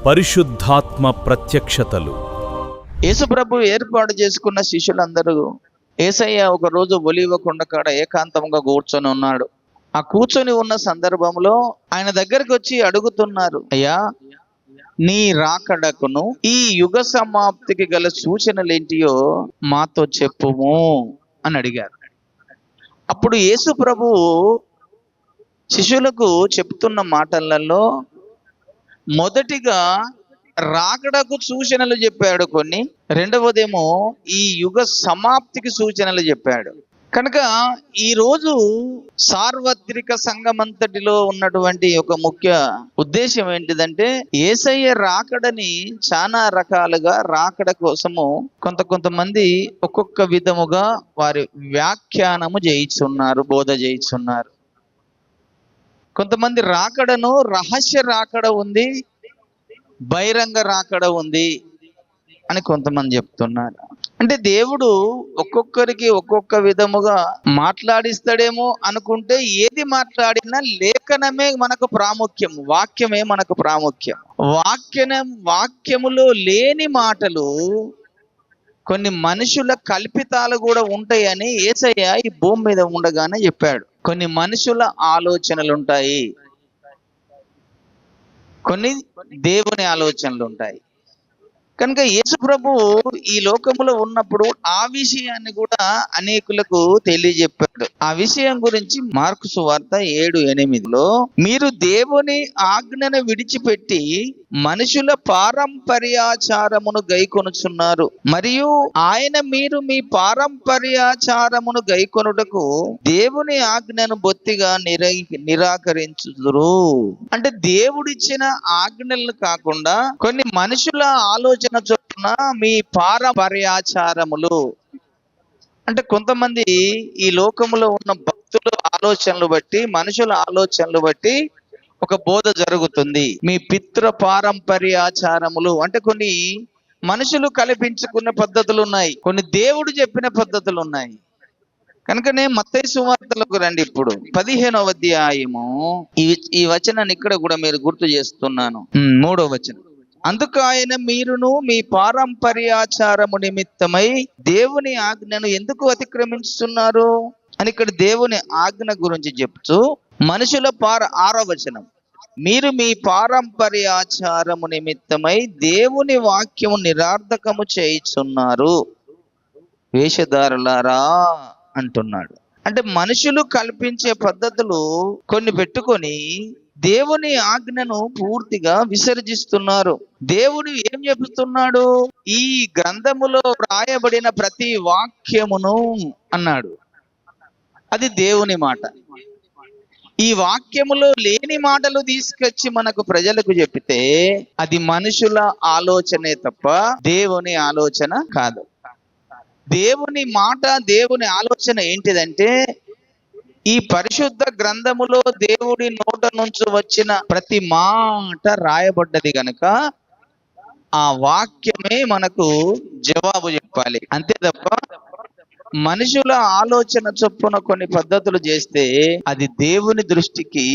పరిశుద్ధాత్మ ప్రత్యక్షతలు. యేసుప్రభు ఏర్పాటు చేసుకున్న శిష్యులందరూ యేసయ్య ఒక రోజు ఒలీవ కొండ కాడ ఏకాంతంగా కూర్చొని ఉన్నాడు. ఆ కూర్చొని ఉన్న సందర్భంలో ఆయన దగ్గరికి వచ్చి అడుగుతున్నారు, అయ్యా, నీ రాకడకును ఈ యుగ సమాప్తికి గల సూచనలు ఏంటియో మాతో చెప్పుము అని అడిగారు. అప్పుడు యేసు ప్రభువు శిష్యులకు చెప్తున్న మాటలలో మొదటిగా రాకడకు సూచనలు చెప్పాడు కొన్ని, రెండవదేమో ఈ యుగ సమాప్తికి సూచనలు చెప్పాడు. కనుక ఈరోజు సార్వత్రిక సంఘమంతటిలో ఉన్నటువంటి ఒక ముఖ్య ఉద్దేశం ఏంటిదంటే, యేసయ్య రాకడని చాలా రకాలుగా రాకడ కోసము కొంతమంది ఒక్కొక్క విధముగా వారి వ్యాఖ్యానము చేయిస్తున్నారు, బోధ చేయిస్తున్నారు. కొంతమంది రాకడను రహస్య రాకడ ఉంది, బహిరంగ రాకడ ఉంది అని కొంతమంది చెప్తున్నారు. అంటే దేవుడు ఒక్కొక్కరికి ఒక్కొక్క విధముగా మాట్లాడిస్తాడేమో అనుకుంటే, ఏది మాట్లాడినా లేఖనమే మనకు ప్రాముఖ్యం, వాక్యమే మనకు ప్రాముఖ్యం. వాక్యములో లేని మాటలు, కొన్ని మనుషుల కల్పితాలు కూడా ఉంటాయని యేసయ్య ఈ భూమి మీద ఉండగానే చెప్పాడు. కొన్ని మనుషుల ఆలోచనలు ఉంటాయి, కొన్ని దేవుని ఆలోచనలు ఉంటాయి. కనుక యేసు ప్రభువు ఈ లోకములో ఉన్నప్పుడు ఆ విషయాన్ని కూడా అనేకులకు తెలియజెప్పాడు. ఆ విషయం గురించి మార్కు సువార్త 7:8 మీరు దేవుని ఆజ్ఞను విడిచిపెట్టి మనుషుల పారంపర్యాచారమును గైకొనుచున్నారు, మరియు మీరు మీ పారంపర్యాచారమును గైకొనుటకు దేవుని ఆజ్ఞను బొత్తిగా నిరాకరించుదురు. అంటే దేవుడిచ్చిన ఆజ్ఞలను కాకుండా కొన్ని మనుషుల ఆలోచన చొప్పున మీ పారంపర్యాచారములు, అంటే కొంతమంది ఈ లోకములో ఉన్న భక్తుల ఆలోచనలు బట్టి, మనుషుల ఆలోచనలు బట్టి ఒక బోధ జరుగుతుంది. మీ పితృ పారంపర్యాచారములు అంటే కొన్ని మనుషులు కల్పించుకున్న పద్ధతులు ఉన్నాయి, కొన్ని దేవుడు చెప్పిన పద్ధతులు ఉన్నాయి. కనుకనే మత్తయి సువార్తలకు రండి. ఇప్పుడు 15వ అధ్యాయము ఈ వచనాన్ని ఇక్కడ కూడా మీరు గుర్తు చేస్తున్నాను. 3వ వచనం, అందుకు ఆయన మీరును మీ పారంపర్యాచారము నిమిత్తమై దేవుని ఆజ్ఞను ఎందుకు అతిక్రమించుతున్నారు అని ఇక్కడ దేవుని ఆజ్ఞ గురించి చెప్తూ, మనుషుల 6వ వచనం, మీరు మీ పారంపర్యాచారము నిమిత్తమై దేవుని వాక్యము నిరర్థకము చేయుచున్నారు వేషధారులారా అంటున్నాడు. అంటే మనుషులు కల్పించే పద్ధతులు కొన్ని పెట్టుకొని దేవుని ఆజ్ఞను పూర్తిగా విసర్జిస్తున్నారు. దేవుడు ఏం చెబుతున్నాడు? ఈ గ్రంథములో రాయబడిన ప్రతి వాక్యమును అన్నాడు, అది దేవుని మాట. ఈ వాక్యములో లేని మాటలు తీసుకొచ్చి మనకు ప్రజలకు చెప్పితే అది మనుషుల ఆలోచనే తప్ప దేవుని ఆలోచన కాదు. దేవుని మాట, దేవుని ఆలోచన ఏంటిదంటే, ఈ పరిశుద్ధ గ్రంథములో దేవుడి నోట నుంచి వచ్చిన ప్రతి మాట రాయబడ్డది గనుక ఆ వాక్యమే మనకు జవాబు చెప్పాలి, అంతే తప్ప మనుషుల ఆలోచన చొప్పున కొన్ని పద్ధతులు చేస్తే అది దేవుని దృష్టికి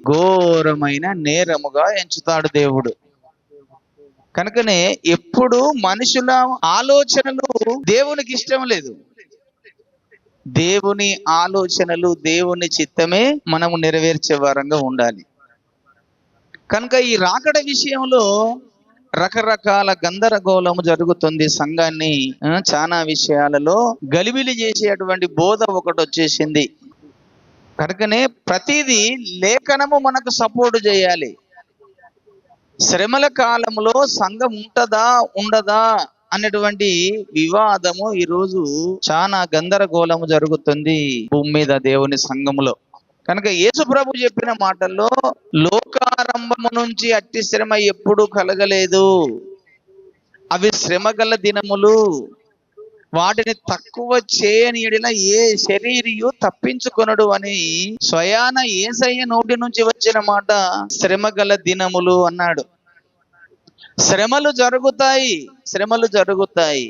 ఘోరమైన నేరముగా ఎంచుతాడు దేవుడు. కనుకనే ఎప్పుడు మనుషుల ఆలోచనలు దేవునికి ఇష్టం లేదు. దేవుని ఆలోచనలు, దేవుని చిత్తమే మనము నెరవేర్చే వారంగా ఉండాలి. కనుక ఈ రాకడ విషయంలో రకరకాల గందరగోళము జరుగుతుంది. సంఘాన్ని చాలా విషయాలలో గలిబిలి చేసేటువంటి బోధ ఒకటి వచ్చేసింది. కనుకనే ప్రతిదీ లేఖనము మనకు సపోర్ట్ చేయాలి. శ్రమల కాలంలో సంఘం ఉంటదా ఉండదా అనేటువంటి వివాదము ఈరోజు చాలా గందరగోళము జరుగుతుంది భూమి మీద దేవుని సంఘములో. కనుక యేసు ప్రభు చెప్పిన మాటల్లో లోకారంభము నుంచి అట్టి శ్రమ ఎప్పుడు కలగలేదు, అవి శ్రమ గల దినములు, వాటిని తక్కువ చేయని ఎడల ఏ శరీరియు తప్పించుకొనడు అని స్వయాన యేసయ్య నోటి నుంచి వచ్చిన మాట శ్రమ గల దినములు అన్నాడు. శ్రమలు జరుగుతాయి, శ్రమలు జరుగుతాయి.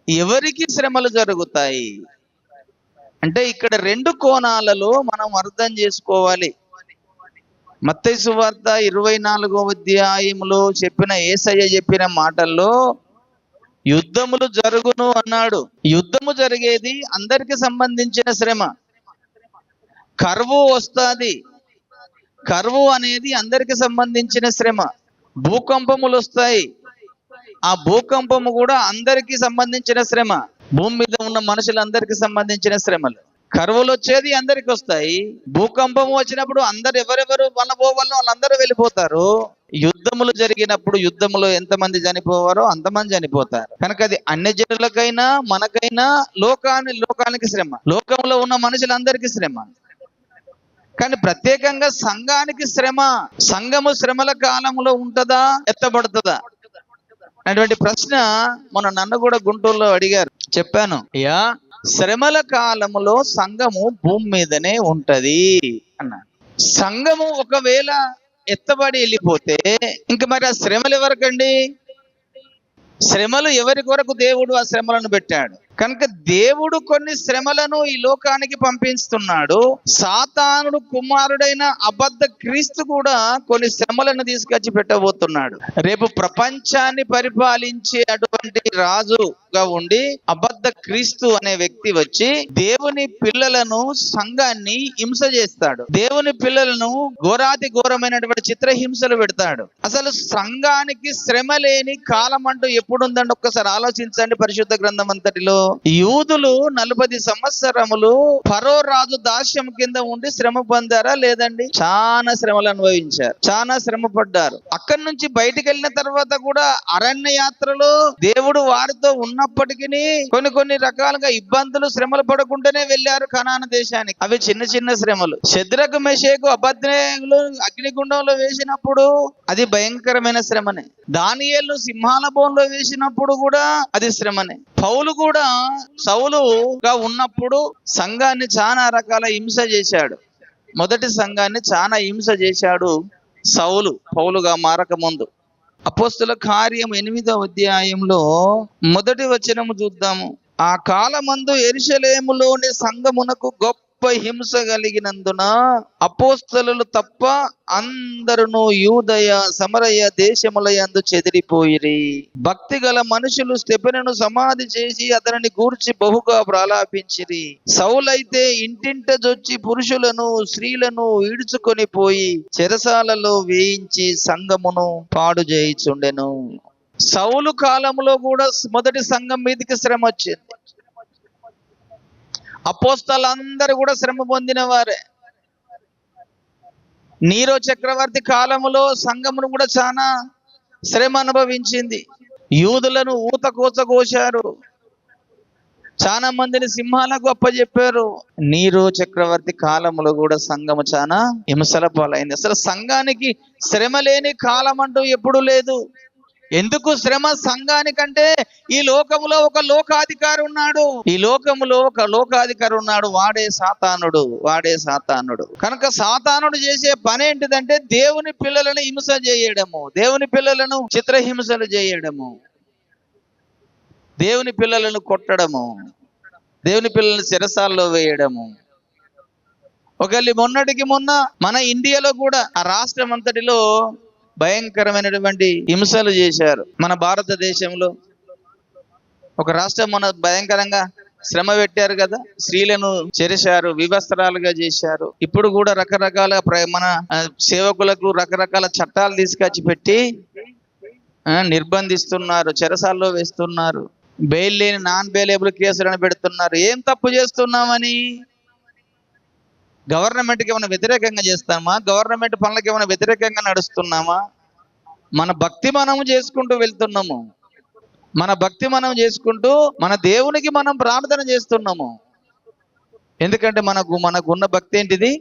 ఎవరికి శ్రమలు జరుగుతాయి అంటే ఇక్కడ రెండు కోణాలలో మనం అర్థం చేసుకోవాలి. మత్తయి సువార్త 24వ అధ్యాయంలో చెప్పిన యేసయ్య చెప్పిన మాటల్లో యుద్ధములు జరుగును అన్నాడు. యుద్ధము జరిగేది అందరికి సంబంధించిన శ్రమ. కరువు వస్తుంది. కరువు అనేది అందరికి సంబంధించిన శ్రమ. భూకంపములు వస్తాయి. ఆ భూకంపము కూడా అందరికి సంబంధించిన శ్రమ. భూమి మీద ఉన్న మనుషులందరికి సంబంధించిన శ్రమలు. కరువులు వచ్చేది అందరికి వస్తాయి. భూకంపం వచ్చినప్పుడు అందరు ఎవరెవరు వల్ల వాళ్ళందరూ వెళ్ళిపోతారు. యుద్ధములు జరిగినప్పుడు యుద్ధములో ఎంతమంది చనిపోవారో అంతమంది చనిపోతారు. కనుక అది అన్ని జనులకైనా మనకైనా లోకానికి శ్రమ. లోకంలో ఉన్న మనుషులందరికీ శ్రమ. కానీ ప్రత్యేకంగా సంఘానికి శ్రమ. సంఘము శ్రమల కాలంలో ఉంటుందా, ఎత్తబడుతుందా అటువంటి ప్రశ్న నన్ను కూడా గుంటూరులో అడిగారు. చెప్పాను, అయ్యా శ్రమల కాలములో సంఘము భూమి మీదనే ఉంటది అన్నాడు. సంఘము ఒకవేళ ఎత్తబడి వెళ్ళిపోతే ఇంక మరి ఆ శ్రమలు ఎవరికండి? శ్రమలు ఎవరి కొరకు దేవుడు ఆ శ్రమలను పెట్టాడు? కనుక దేవుడు కొన్ని శ్రమలను ఈ లోకానికి పంపిస్తున్నాడు. సాతానుడు కుమారుడైన అబద్ధ క్రీస్తు కూడా కొన్ని శ్రమలను తీసుకొచ్చి పెట్టబోతున్నాడు. రేపు ప్రపంచాన్ని పరిపాలించే అటువంటి రాజుగా ఉండి అబద్ధ క్రీస్తు అనే వ్యక్తి వచ్చి దేవుని పిల్లలను, సంఘాన్ని హింస చేస్తాడు. దేవుని పిల్లలను ఘోరాతి ఘోరమైనటువంటి చిత్రహింసలు పెడతాడు. అసలు సంఘానికి శ్రమ లేని కాలం అంటూ ఎప్పుడు ఉందండి? ఒక్కసారి ఆలోచించండి. పరిశుద్ధ గ్రంథం అంతటిలో యూదులు 40 సంవత్సరములు ఫరో రాజు దాస్యం కింద ఉండి శ్రమ పొందారా లేదండి? చాలా శ్రమలు అనుభవించారు, చాలా శ్రమ పడ్డారు. అక్కడి నుంచి బయటికి వెళ్ళిన తర్వాత కూడా అరణ్య యాత్రలో దేవుడు వారితో ఉన్నప్పటికీ కొన్ని రకాలుగా ఇబ్బందులు, శ్రమలు పడకుండానే వెళ్ళారు కనాను దేశానికి. అవి చిన్న చిన్న శ్రమలు. శద్రకు, మెషకు, అబేద్నెగోలు అగ్నిగుండంలో వేసినప్పుడు అది భయంకరమైన శ్రమనే. దానియేలు సింహాల బోన్లో వేసినప్పుడు కూడా అది శ్రమనే. పౌలు కూడా సౌలుగా ఉన్నప్పుడు సంఘాన్ని చాలా రకాల హింస చేశాడు. మొదటి సంఘాన్ని చాలా హింస చేశాడు సౌలు, పౌలుగా మారక ముందు. అపోస్తుల కార్యం 8వ అధ్యాయంలో మొదటి వచనము చూద్దాము. ఆ కాలమందు యెరూషలేములోని సంఘమునకు గొప్ప హింస కలిగినందున అపోస్తలులు తప్ప అందరును యూదయ సమరయ దేశములయందు చెదిరిపోయిరి. భక్తి గల మనుషులు స్టెఫెనును సమాధి చేసి అతనిని గూర్చి బహుగా ప్రలాపించిరి. సౌలైతే ఇంటింట జొచ్చి పురుషులను స్త్రీలను ఈడ్చుకొని పోయి చెరసాలలో వేయించి సంఘమును పాడు చేయుచుండెను. సౌలు కాలంలో కూడా మొదటి సంఘం మీదకి శ్రమ వచ్చింది. అపోస్తలందరూ కూడా శ్రమ పొందిన వారే. నీరో చక్రవర్తి కాలములో సంఘమును కూడా చాలా శ్రమ అనుభవించింది. యూదులను ఊతకోసకోశారు, చాలా మందిని సింహాలకు అప్పచెప్పారు. నీరో చక్రవర్తి కాలంలో కూడా సంఘము చాలా హింసల పాలైంది. అసలు సంఘానికి శ్రమ లేని కాలం అంటూ ఎప్పుడు లేదు. ఎందుకు శ్రమ సంఘానికంటే ఈ లోకములో ఒక లోకాధికారి ఉన్నాడు. ఈ లోకములో ఒక లోకాధికారి ఉన్నాడు. వాడే సాతానుడు. కనుక సాతానుడు చేసే పని ఏంటిదంటే దేవుని పిల్లలను హింస చేయడము, దేవుని పిల్లలను చిత్రహింసలు చేయడము, దేవుని పిల్లలను కొట్టడము, దేవుని పిల్లలను చెరసాల్లో వేయడము. ఒకవేళ మొన్నటికి మొన్న మన ఇండియాలో కూడా ఆ రాష్ట్రం అంతటిలో భయంకరమైనటువంటి హింసలు చేశారు. మన భారతదేశంలో ఒక రాష్ట్రం మన భయంకరంగా శ్రమ పెట్టారు కదా, స్త్రీలను చెరిశారు, వివస్త్రాలుగా చేశారు. ఇప్పుడు కూడా రకరకాల మన సేవకులకు రకరకాల చట్టాలు తీసుకొచ్చి పెట్టి నిర్బంధిస్తున్నారు, చెరసాల్లో వేస్తున్నారు, బెయిల్ లేని నాన్ బెయిలబుల్ కేసులను పెడుతున్నారు. ఏం తప్పు చేస్తున్నామని? గవర్నమెంట్కి ఏమైనా వ్యతిరేకంగా చేస్తామా? గవర్నమెంట్ పనులకు ఏమైనా వ్యతిరేకంగా నడుస్తున్నామా? మన భక్తి మనము చేసుకుంటూ వెళ్తున్నాము. మన భక్తి మనం చేసుకుంటూ మన దేవునికి మనం ప్రార్థన చేస్తున్నాము. ఎందుకంటే మనకున్న భక్తి ఏంటిది?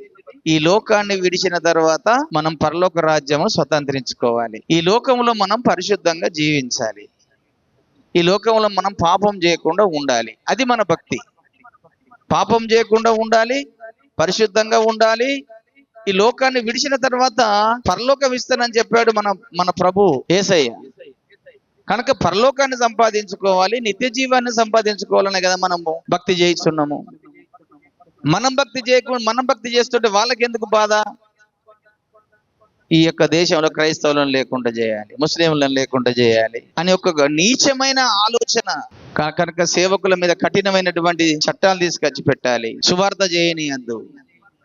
ఈ లోకాన్ని విడిచిన తర్వాత మనం పరలోక రాజ్యము స్వతంత్రించుకోవాలి. ఈ లోకంలో మనం పరిశుద్ధంగా జీవించాలి. ఈ లోకంలో మనం పాపం చేయకుండా ఉండాలి. అది మన భక్తి. పాపం చేయకుండా ఉండాలి, పరిశుద్ధంగా ఉండాలి. ఈ లోకాన్ని విడిచిన తర్వాత పరలోకం ఇస్తానని చెప్పాడు మన ప్రభు యేసయ్య. కనుక పరలోకాన్ని సంపాదించుకోవాలి, నిత్య జీవాన్ని సంపాదించుకోవాలనే కదా మనము భక్తి చేయిస్తున్నాము. మనం భక్తి చేస్తుంటే వాళ్ళకి ఎందుకు బాధ? ఈ యొక్క దేశంలో క్రైస్తవులను లేకుండా చేయాలి, ముస్లింలను లేకుండా చేయాలి అని ఒక నీచమైన ఆలోచన. కనుక సేవకుల మీద కఠినమైనటువంటి చట్టాలు తీసుకొచ్చి పెట్టాలి. సువార్త చేయనీయద్దు,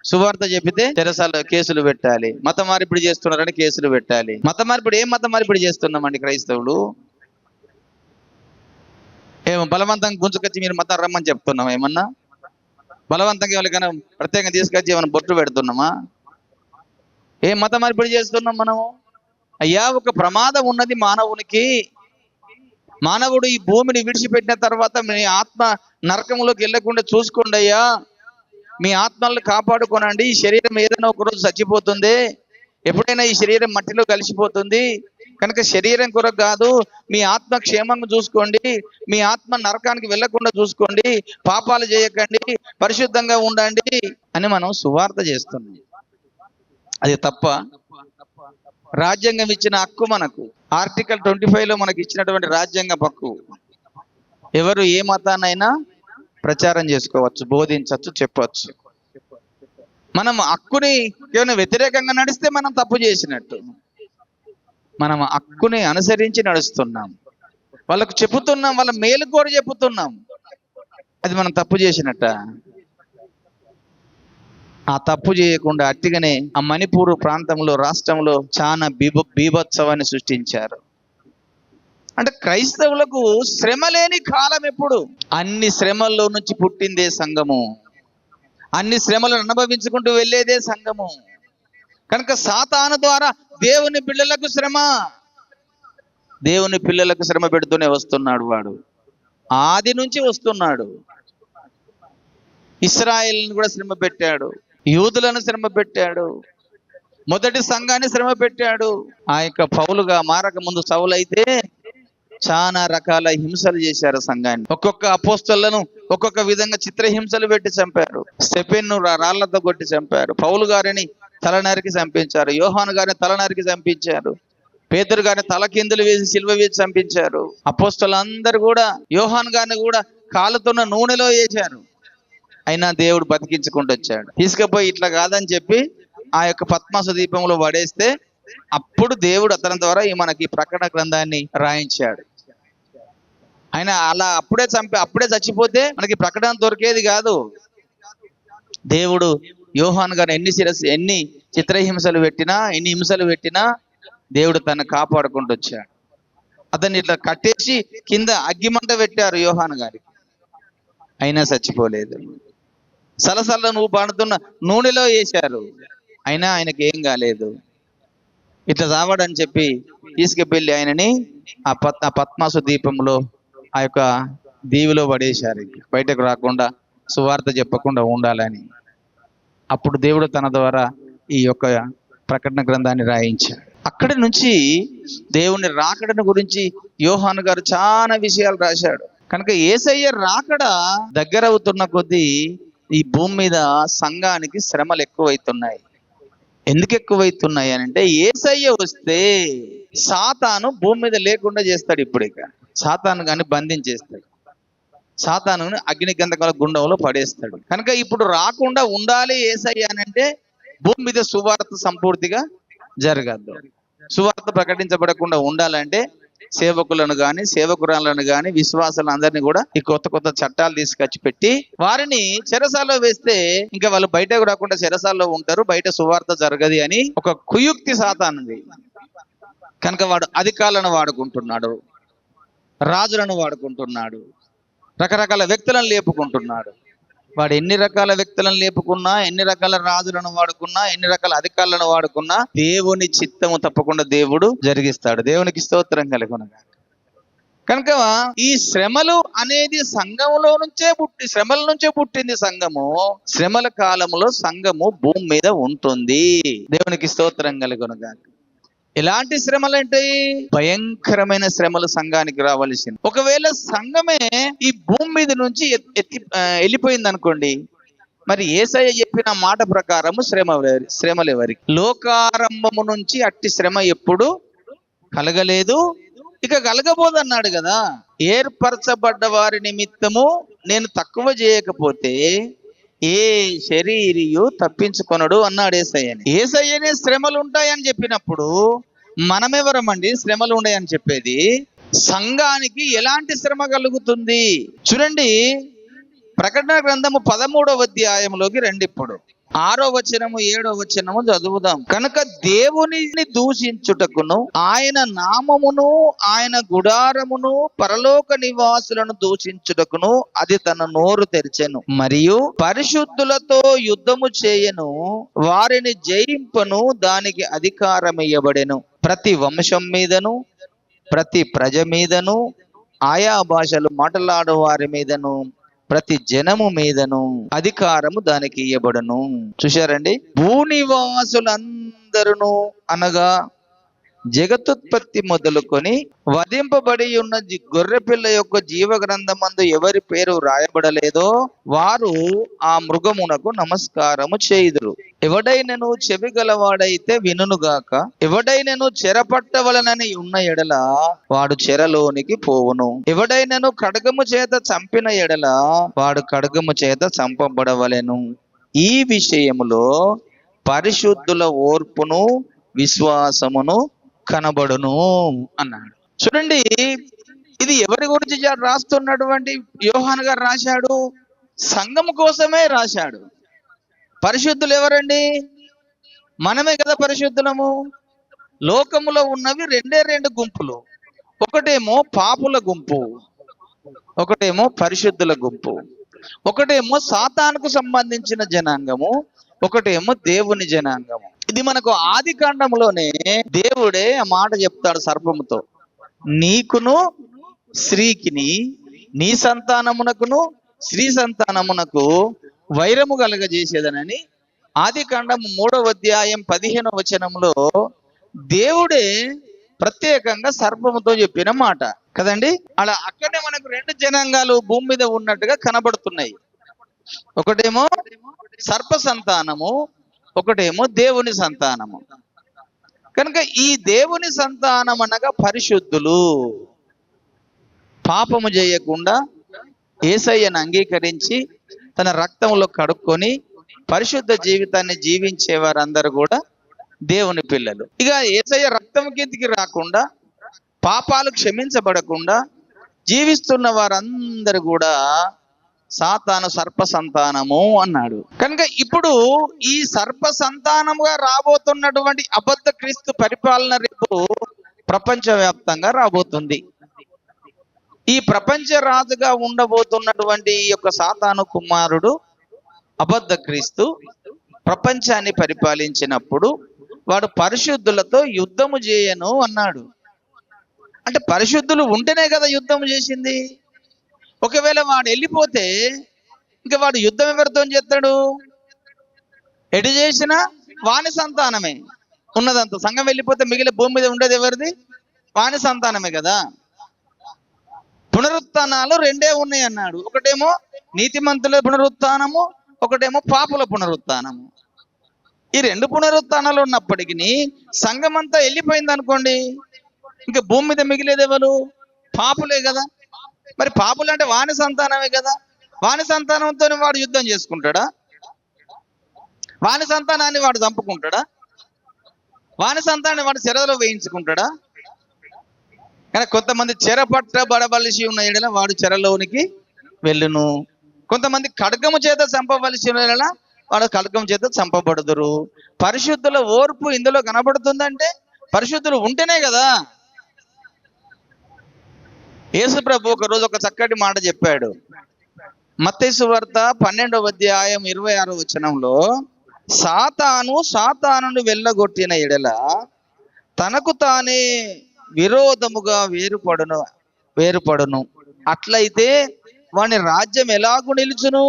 సువార్త చెప్పితే చెరసాల కేసులు పెట్టాలి, మత మార్పిడి చేస్తున్నారని కేసులు పెట్టాలి. మత మార్పిడి ఏం మత మార్పిడి చేస్తున్నామండి క్రైస్తవులు? ఏమో బలవంతంగా గుంజుకొచ్చి మీరు మతం రమ్మని చెప్తున్నాం? ఏమన్నా బలవంతంగా ఎవరికైనా ప్రత్యేకంగా తీసుకొచ్చి ఏమైనా బొట్టు పెడుతున్నామా? ఏం మత మార్పిడి చేస్తున్నాం మనము? అయ్యా, ఒక ప్రమాదం ఉన్నది మానవునికి. మానవుడు ఈ భూమిని విడిచిపెట్టిన తర్వాత మీ ఆత్మ నరకంలోకి వెళ్ళకుండా చూసుకోండి అయ్యా, మీ ఆత్మలను కాపాడుకోనండి. ఈ శరీరం ఏదైనా ఒకరోజు చచ్చిపోతుంది, ఎప్పుడైనా ఈ శరీరం మట్టిలో కలిసిపోతుంది. కనుక శరీరం కొరకు కాదు, మీ ఆత్మ క్షేమంగా చూసుకోండి, మీ ఆత్మ నరకానికి వెళ్లకుండా చూసుకోండి, పాపాలు చేయకండి, పరిశుద్ధంగా ఉండండి అని మనం సువార్త చేస్తున్నాం. అది తప్ప? రాజ్యాంగం ఇచ్చిన హక్కు మనకు, ఆర్టికల్ 25లో మనకి ఇచ్చినటువంటి రాజ్యాంగ హక్కు. ఎవరు ఏ మతాన్నైనా ప్రచారం చేసుకోవచ్చు, బోధించవచ్చు, చెప్పవచ్చు. మనం హక్కుని ఏమైనా వ్యతిరేకంగా నడిస్తే మనం తప్పు చేసినట్టు. మనం హక్కుని అనుసరించి నడుస్తున్నాం, వాళ్ళకు చెప్పుతున్నాం, వాళ్ళ మేలు కోరి చెప్పుతున్నాం. అది మనం తప్పు చేసినట్ట? ఆ తప్పు చేయకుండా అట్టిగానే ఆ మణిపూర్ ప్రాంతంలో, రాష్ట్రంలో చాలా బీభత్సవాన్ని సృష్టించారు. అంటే క్రైస్తవులకు శ్రమ లేని కాలం ఎప్పుడు? అన్ని శ్రమల్లో నుంచి పుట్టిందే సంఘము, అన్ని శ్రమలను అనుభవించుకుంటూ వెళ్ళేదే సంఘము. కనుక సాతాను ద్వారా దేవుని పిల్లలకు శ్రమ, దేవుని పిల్లలకు శ్రమ పెడుతూనే వస్తున్నాడు. వాడు ఆది నుంచి వస్తున్నాడు. ఇశ్రాయేలును కూడా శ్రమ పెట్టాడు, యూదులను శ్రమ పెట్టాడు, మొదటి సంఘాన్ని శ్రమ పెట్టాడు. ఆ యొక్క పౌలుగా మారక ముందు సౌలు అయితే చాలా రకాల హింసలు చేశారు సంఘాన్ని. ఒక్కొక్క అపోస్తలను ఒక్కొక్క విధంగా చిత్రహింసలు పెట్టి చంపారు. స్టెఫెన్ను రాళ్లతో కొట్టి చంపారు, పౌలు గారిని తలనరికి చంపించారు, యోహాను గారిని తలనరికి చంపించారు, పేతురు గారిని తలకిందులు వేసి సిలువ వేసి చంపించారు. అపోస్తలందరూ కూడా యోహాను గారిని కూడా కాలుతున్న నూనెలో వేశారు. అయినా దేవుడు బతికించుకుంటూ వచ్చాడు. తీసుకుపోయి ఇట్లా కాదని చెప్పి ఆ యొక్క పద్మాసు దీపంలో పడేస్తే అప్పుడు దేవుడు అతని ద్వారా మనకి ప్రకటన గ్రంథాన్ని రాయించాడు. ఆయన అలా అప్పుడే చచ్చిపోతే మనకి ప్రకటన దొరికేది కాదు. దేవుడు యోహాను గారు ఎన్ని చిత్రహింసలు పెట్టినా, ఎన్ని హింసలు పెట్టినా దేవుడు తను కాపాడుకుంటూ వచ్చాడు. అతన్ని ఇట్లా కట్టేసి కింద అగ్గిమంట పెట్టారు యోహాను గారికి, అయినా చచ్చిపోలేదు. సలసల నువ్వు పడుతున్న నూనెలో వేశారు, అయినా ఆయనకి ఏం కాలేదు. ఇట్లా చావడని చెప్పి తీసుకువెళ్ళి ఆయనని ఆ పద్మాసు దీపంలో ఆ యొక్క దీవిలో పడేశారు, బయటకు రాకుండా, సువార్త చెప్పకుండా ఉండాలని. అప్పుడు దేవుడు తన ద్వారా ఈ యొక్క ప్రకటన గ్రంథాన్ని రాయించాడు. అక్కడి నుంచి దేవుని రాకడను గురించి యోహాను గారు చాలా విషయాలు రాశాడు. కనుక యేసయ్య రాకడ దగ్గర అవుతున్న కొద్దీ ఈ భూమి మీద సంఘానికి శ్రమలు ఎక్కువైతున్నాయి. ఎందుకు ఎక్కువైతున్నాయి అని అంటే, యేసయ్య వస్తే సాతాను భూమి మీద లేకుండా చేస్తాడు. ఇప్పుడు ఇక సాతాను గాని బంధించేస్తాడు, సాతాను అగ్ని గంధకాల గుండంలో పడేస్తాడు. కనుక ఇప్పుడు రాకుండా ఉండాలి యేసయ్య అని అంటే భూమి మీద సువార్త సంపూర్తిగా జరగద్దు. సువార్త ప్రకటించబడకుండా ఉండాలంటే సేవకులను గాని, సేవకురాలను గాని, విశ్వాసాలందరినీ కూడా ఈ కొత్త చట్టాలు తీసుకొచ్చి పెట్టి వారిని చెరసాల్లో వేస్తే ఇంకా వాళ్ళు బయటకు రాకుండా చెరసాల్లో ఉంటారు, బయట సువార్త జరగది అని ఒక కుయుక్తి సాతానుది. కనుక వాడు అధికారులను వాడుకుంటున్నాడు, రాజులను వాడుకుంటున్నాడు, రకరకాల వ్యక్తులను లేపుకుంటున్నాడు. వాడు ఎన్ని రకాల వ్యక్తులను లేపుకున్నా, ఎన్ని రకాల రాజులను వాడుకున్నా, ఎన్ని రకాల అధికారులను వాడుకున్నా దేవుని చిత్తము తప్పకుండా దేవుడు జరిగిస్తాడు. దేవునికి స్తోత్రం కలుగునుగా. కనుక ఈ శ్రమలు అనేది శ్రమల నుంచే పుట్టింది సంఘము. శ్రమల కాలంలో సంఘము భూమి మీద ఉంటుంది. దేవునికి స్తోత్రం కలుగునుగా. ఎలాంటి శ్రమలు అంటే భయంకరమైన శ్రమలు సంఘానికి రావాల్సింది. ఒకవేళ సంఘమే ఈ భూమి మీద నుంచి వెళ్ళిపోయింది అనుకోండి, మరి యేసయ్య చెప్పిన మాట ప్రకారము శ్రమలు ఎవరికి? లోకారంభము నుంచి అట్టి శ్రమ ఎప్పుడు కలగలేదు, ఇక కలగబోదన్నాడు కదా. ఏర్పరచబడ్డ వారి నిమిత్తము నేను తక్కువ చేయకపోతే ఏ శరీరియు తప్పించుకొనడు అన్నాడు యేసయ్యని. యేసయ్యనే శ్రమలు ఉంటాయని చెప్పినప్పుడు మనమెవరమండి శ్రమలు ఉన్నాయని చెప్పేది? సంఘానికి ఎలాంటి శ్రమ కలుగుతుంది చూడండి. ప్రకటన గ్రంథము 13వ అధ్యాయంలోకి రండి. ఇప్పుడు 6వ వచనము 7వ వచనము చదువుదాం. కనుక దేవునిని దూషించుటకును ఆయన నామమును ఆయన గుడారమును పరలోక నివాసులను దూషించుటకును అది తన నోరు తెరిచెను. మరియు పరిశుద్ధులతో యుద్ధము చేయను, వారిని జయింపను దానికి అధికారం ఇయ్యబడెను. ప్రతి వంశం మీదను ప్రతి ప్రజ మీదను ఆయా భాషలు మాట్లాడు వారి మీదను ప్రతి జనము మీదను అధికారము దానికి ఇయ్యబడును. చూశారండి, భూనివాసులందరూ అనగా జగతుత్పత్తి మొదలుకొని వధింపబడి ఉన్న గొర్రెపిల్ల యొక్క జీవ గ్రంథమందు ఎవరి పేరు రాయబడలేదో వారు ఆ మృగమునకు నమస్కారము చేయుదురు. ఎవడైనను చెవి గలవాడైతే వినుగాక. ఎవడైనను చెరపట్టవలనని ఉన్న ఎడల వాడు చెరలోనికి పోవును. ఎవడైనను ఖడ్గము చేత చంపిన ఎడల వాడు ఖడ్గము చేత చంపబడవలెను. ఈ విషయములో పరిశుద్ధుల ఓర్పును విశ్వాసమును కనబడును అన్నాడు. చూడండి, ఇది ఎవరి గురించి రాస్తున్నటువంటి యోహాను గారు రాశాడు? సంఘం కోసమే రాశాడు. పరిశుద్ధులు ఎవరండి? మనమే కదా పరిశుద్ధులము. లోకములో ఉన్నవి రెండు గుంపులు. ఒకటేమో పాపుల గుంపు, ఒకటేమో పరిశుద్ధుల గుంపు. ఒకటేమో సాతానుకు సంబంధించిన జనాంగము, ఒకటేమో దేవుని జనాంగము. ఇది మనకు ఆది కాండంలోనే దేవుడే ఆ మాట చెప్తాడు సర్పముతో, నీకును స్త్రీకిని నీ సంతానమునకును స్త్రీ సంతానమునకు వైరము కలగజేసేదనని ఆది కాండం 3వ అధ్యాయం 15వ వచనంలో దేవుడే ప్రత్యేకంగా సర్పముతో చెప్పిన మాట కదండి. అలా అక్కడే మనకు రెండు జనాంగాలు భూమి మీద ఉన్నట్టుగా కనబడుతున్నాయి. ఒకటేమో సర్ప సంతానము, ఒకటేమో దేవుని సంతానము. కనుక ఈ దేవుని సంతానం అనగా పరిశుద్ధులు, పాపము చేయకుండా యేసయ్యను అంగీకరించి తన రక్తంలో కడుక్కొని పరిశుద్ధ జీవితాన్ని జీవించే వారందరూ కూడా దేవుని పిల్లలు. ఇక యేసయ్య రక్తం కిందికి రాకుండా పాపాలు క్షమించబడకుండా జీవిస్తున్న వారందరూ కూడా సాతాను సర్ప సంతానము అన్నాడు. కనుక ఇప్పుడు ఈ సర్ప సంతానముగా రాబోతున్నటువంటి అబద్ధ క్రీస్తు పరిపాలన రేపు ప్రపంచవ్యాప్తంగా రాబోతుంది. ఈ ప్రపంచ రాజుగా ఉండబోతున్నటువంటి ఈ యొక్క సాతాను కుమారుడు అబద్ధ క్రీస్తు ప్రపంచాన్ని పరిపాలించినప్పుడు వాడు పరిశుద్ధులతో యుద్ధము చేయను అన్నాడు. అంటే పరిశుద్ధులు ఉంటేనే కదా యుద్ధం చేసింది. ఒకవేళ వాడు వెళ్ళిపోతే ఇంకా వాడు యుద్ధం ఎవరితో చేస్తాడు? ఎటు చేసినా వాని సంతానమే ఉన్నదంతా. సంఘం వెళ్ళిపోతే మిగిలిన భూమి మీద ఉండేది ఎవరిది? వాని సంతానమే కదా. పునరుత్థానాలు రెండే ఉన్నాయి అన్నాడు. ఒకటేమో నీతిమంతుల పునరుత్థానము, ఒకటేమో పాపుల పునరుత్థానము. ఈ రెండు పునరుత్థానాలు ఉన్నప్పటికీ సంఘం అంతా వెళ్ళిపోయింది అనుకోండి, ఇంకా భూమి మీద మిగిలేది ఎవరు? పాపులే కదా. మరి పాపులు అంటే వాని సంతానమే కదా. వాని సంతానంతో వాడు యుద్ధం చేసుకుంటాడా? వాని సంతానాన్ని వాడు చంపుకుంటాడా? వాని సంతానాన్ని వాడు చెరలో వేయించుకుంటాడా? కానీ కొంతమంది చెరపట్టబడవలసి ఉన్న ఎడల వాడు చెరలోనికి వెళ్ళును. కొంతమంది ఖడ్గము చేత చంపవలసి ఉన్న ఎడల వాడు ఖడ్గం చేత చంపబడుదురు. పరిశుద్ధుల ఓర్పు ఇందులో కనబడుతుందంటే పరిశుద్ధులు ఉంటేనే కదా. యేసు ప్రభు ఒక రోజు ఒక చక్కటి మాట చెప్పాడు. మత్తయి సువార్త 12వ అధ్యాయం 26వ వచనంలో, సాతానుని వెళ్ళగొట్టిన ఎడల తనకు తానే విరోధముగా వేరుపడును. అట్లయితే వాని రాజ్యం ఎలాగూ నిలుచును?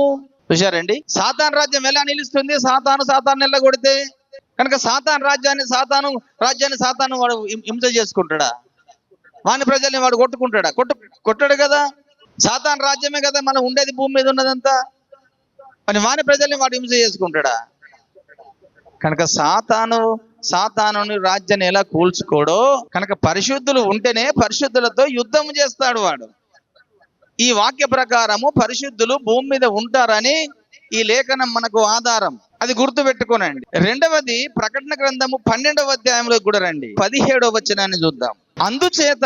చూశారండి, సాతాను రాజ్యం ఎలా నిలుస్తుంది? సాతాను వెళ్ళగొడితే. కనుక సాతాను రాజ్యాన్ని సాతాను వాడు హింస చేసుకుంటాడా? వాని ప్రజల్ని వాడు కొట్టుకుంటాడా? కొట్టాడు కదా. సాతాను రాజ్యమే కదా మనం ఉండేది, భూమి మీద ఉన్నదంతా. మరి వాని ప్రజల్ని వాడు హింస చేసుకుంటాడా? కనుక సాతానుని రాజ్యాన్ని ఎలా కూల్చుకోడో, కనుక పరిశుద్ధులు ఉంటేనే పరిశుద్ధులతో యుద్ధం చేస్తాడు వాడు. ఈ వాక్య ప్రకారము పరిశుద్ధులు భూమి మీద ఉంటారని ఈ లేఖనం మనకు ఆధారం, అది గుర్తు పెట్టుకోనండి. రెండవది ప్రకటన గ్రంథము 12వ అధ్యాయంలో కూడా రండి, 17వ వచనాన్ని చూద్దాం. అందుచేత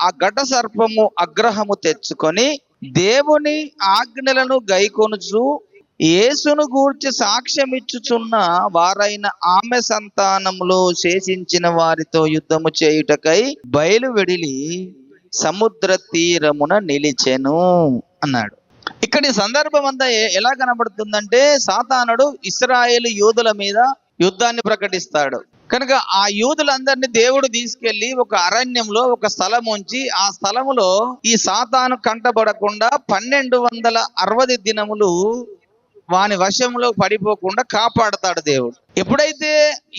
ఆ ఘట సర్పము అగ్రహము తెచ్చుకొని దేవుని ఆజ్ఞలను గైకొనుచు యేసును గూర్చి సాక్ష్యం ఇచ్చుచున్న వారైన ఆమె సంతానములో శేషించిన వారితో యుద్ధము చేయుటకై బయలువెడిలి సముద్ర తీరమున నిలిచెను అన్నాడు. ఇక్కడ ఈ సందర్భం అంతా ఎలా కనబడుతుందంటే, సాతానుడు ఇశ్రాయేలు యూదుల మీద యుద్ధాన్ని ప్రకటిస్తాడు కనుక ఆ యూదులందరినీ దేవుడు తీసుకెళ్లి ఒక అరణ్యంలో ఒక స్థలం ఉంచి, ఆ స్థలములో ఈ సాతాను కంటబడకుండా 1260 దినములు వాని వశంలో పడిపోకుండా కాపాడతాడు దేవుడు. ఎప్పుడైతే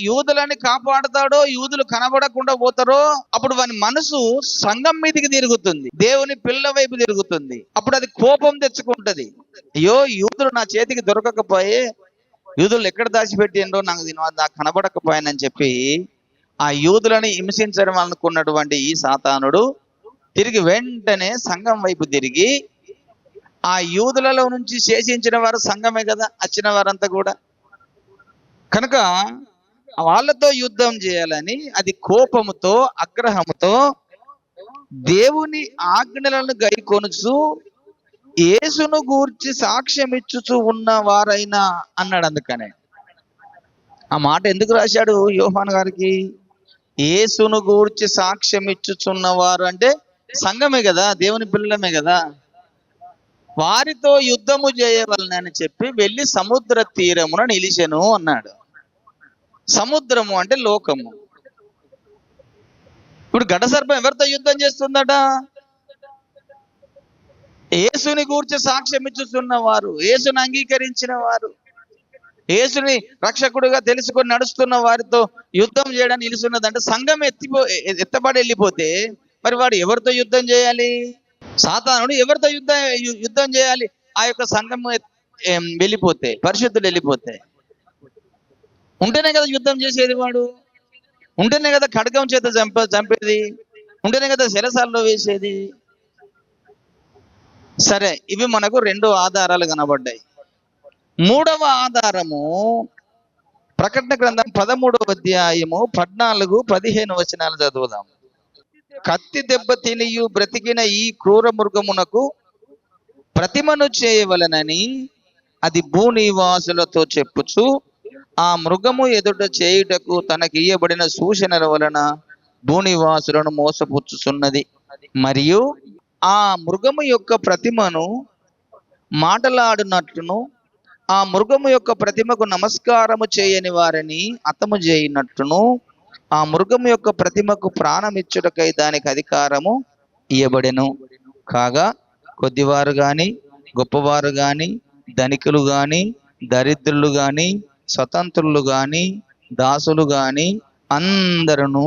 యూదులని కాపాడతాడో, యూదులు కనబడకుండా పోతారో, అప్పుడు వాని మనసు సంఘం మీదకి తిరుగుతుంది, దేవుని పిల్ల వైపు తిరుగుతుంది. అప్పుడు అది కోపం తెచ్చుకుంటది. అయ్యో, యూదులు నా చేతికి దొరకకపోయే, యూదులు ఎక్కడ దాచిపెట్టిండో నాకు కనబడకపోయానని చెప్పి ఆ యూదులని హింసించడం అనుకున్నటువంటి ఈ సాతానుడు తిరిగి వెంటనే సంఘం వైపు తిరిగి, ఆ యూదులలో నుంచి శేషించిన వారు సంఘమే కదా, వచ్చిన వారంతా కూడా, కనుక వాళ్ళతో యుద్ధం చేయాలని అది కోపముతో ఆగ్రహముతో దేవుని ఆజ్ఞలను గైకొనుచు యేసును గూర్చి సాక్ష్యం ఇచ్చుచు ఉన్న వారైనా అన్నాడు. అందుకనే ఆ మాట ఎందుకు రాశాడు యోహాను గారికి? యేసును గూర్చి సాక్ష్యం ఇచ్చుచున్నవారు అంటే సంఘమే కదా, దేవుని పిల్లలమే కదా, వారితో యుద్ధము చేయవలనని చెప్పి వెళ్ళి సముద్ర తీరమున నిలిచెను అన్నాడు. సముద్రము అంటే లోకము. ఇప్పుడు ఘట సర్పం ఎవరితో యుద్ధం చేస్తుందట? యేసుని గూర్చి సాక్ష్యం ఇచ్చుతున్న వారు, యేసుని అంగీకరించిన వారు, యేసుని రక్షకుడుగా తెలుసుకొని నడుస్తున్న వారితో యుద్ధం చేయడానికి నిలుస్తున్నదంటే సంఘం ఎత్తబడి వెళ్ళిపోతే మరి వాడు ఎవరితో యుద్ధం చేయాలి? సాతానుడు ఎవరితో యుద్ధం చేయాలి? ఆ యొక్క సంఘం వెళ్ళిపోతే, పరిశుద్ధులు వెళ్ళిపోతే ఉంటేనే కదా యుద్ధం చేసేది. వాడు ఉంటేనే కదా ఖడ్గం చేత చంపేది, ఉంటేనే కదా శిరసాల్లో వేసేది. సరే, ఇవి మనకు 2 ఆధారాలు కనబడ్డాయి. 3వ ఆధారము ప్రకటన గ్రంథం 13వ అధ్యాయము 14-15 వచనాలు చదువుదాం. కత్తి దెబ్బ తినియు బ్రతికిన ఈ క్రూర మృగమునకు ప్రతిమను చేయవలనని అది భూనివాసులతో చెప్పుచు ఆ మృగము ఎదుట చేయుటకు తనకి ఇయ్యబడిన సూచనల వలన భూనివాసులను మోసపుచ్చుచున్నది. మరియు ఆ మృగము యొక్క ప్రతిమను మాటలాడినట్లును ఆ మృగము యొక్క ప్రతిమకు నమస్కారము చేయని వారిని హతము చేయనట్లును ఆ మృగము యొక్క ప్రతిమకు ప్రాణమిచ్చుటకై దానికి అధికారము ఇయ్యబడెను. కాగా కొద్దివారు గాని, గొప్పవారు గాని, ధనికులు గాని, దరిద్రులు గాని, స్వతంత్రులు గాని, దాసులు గాని అందరూ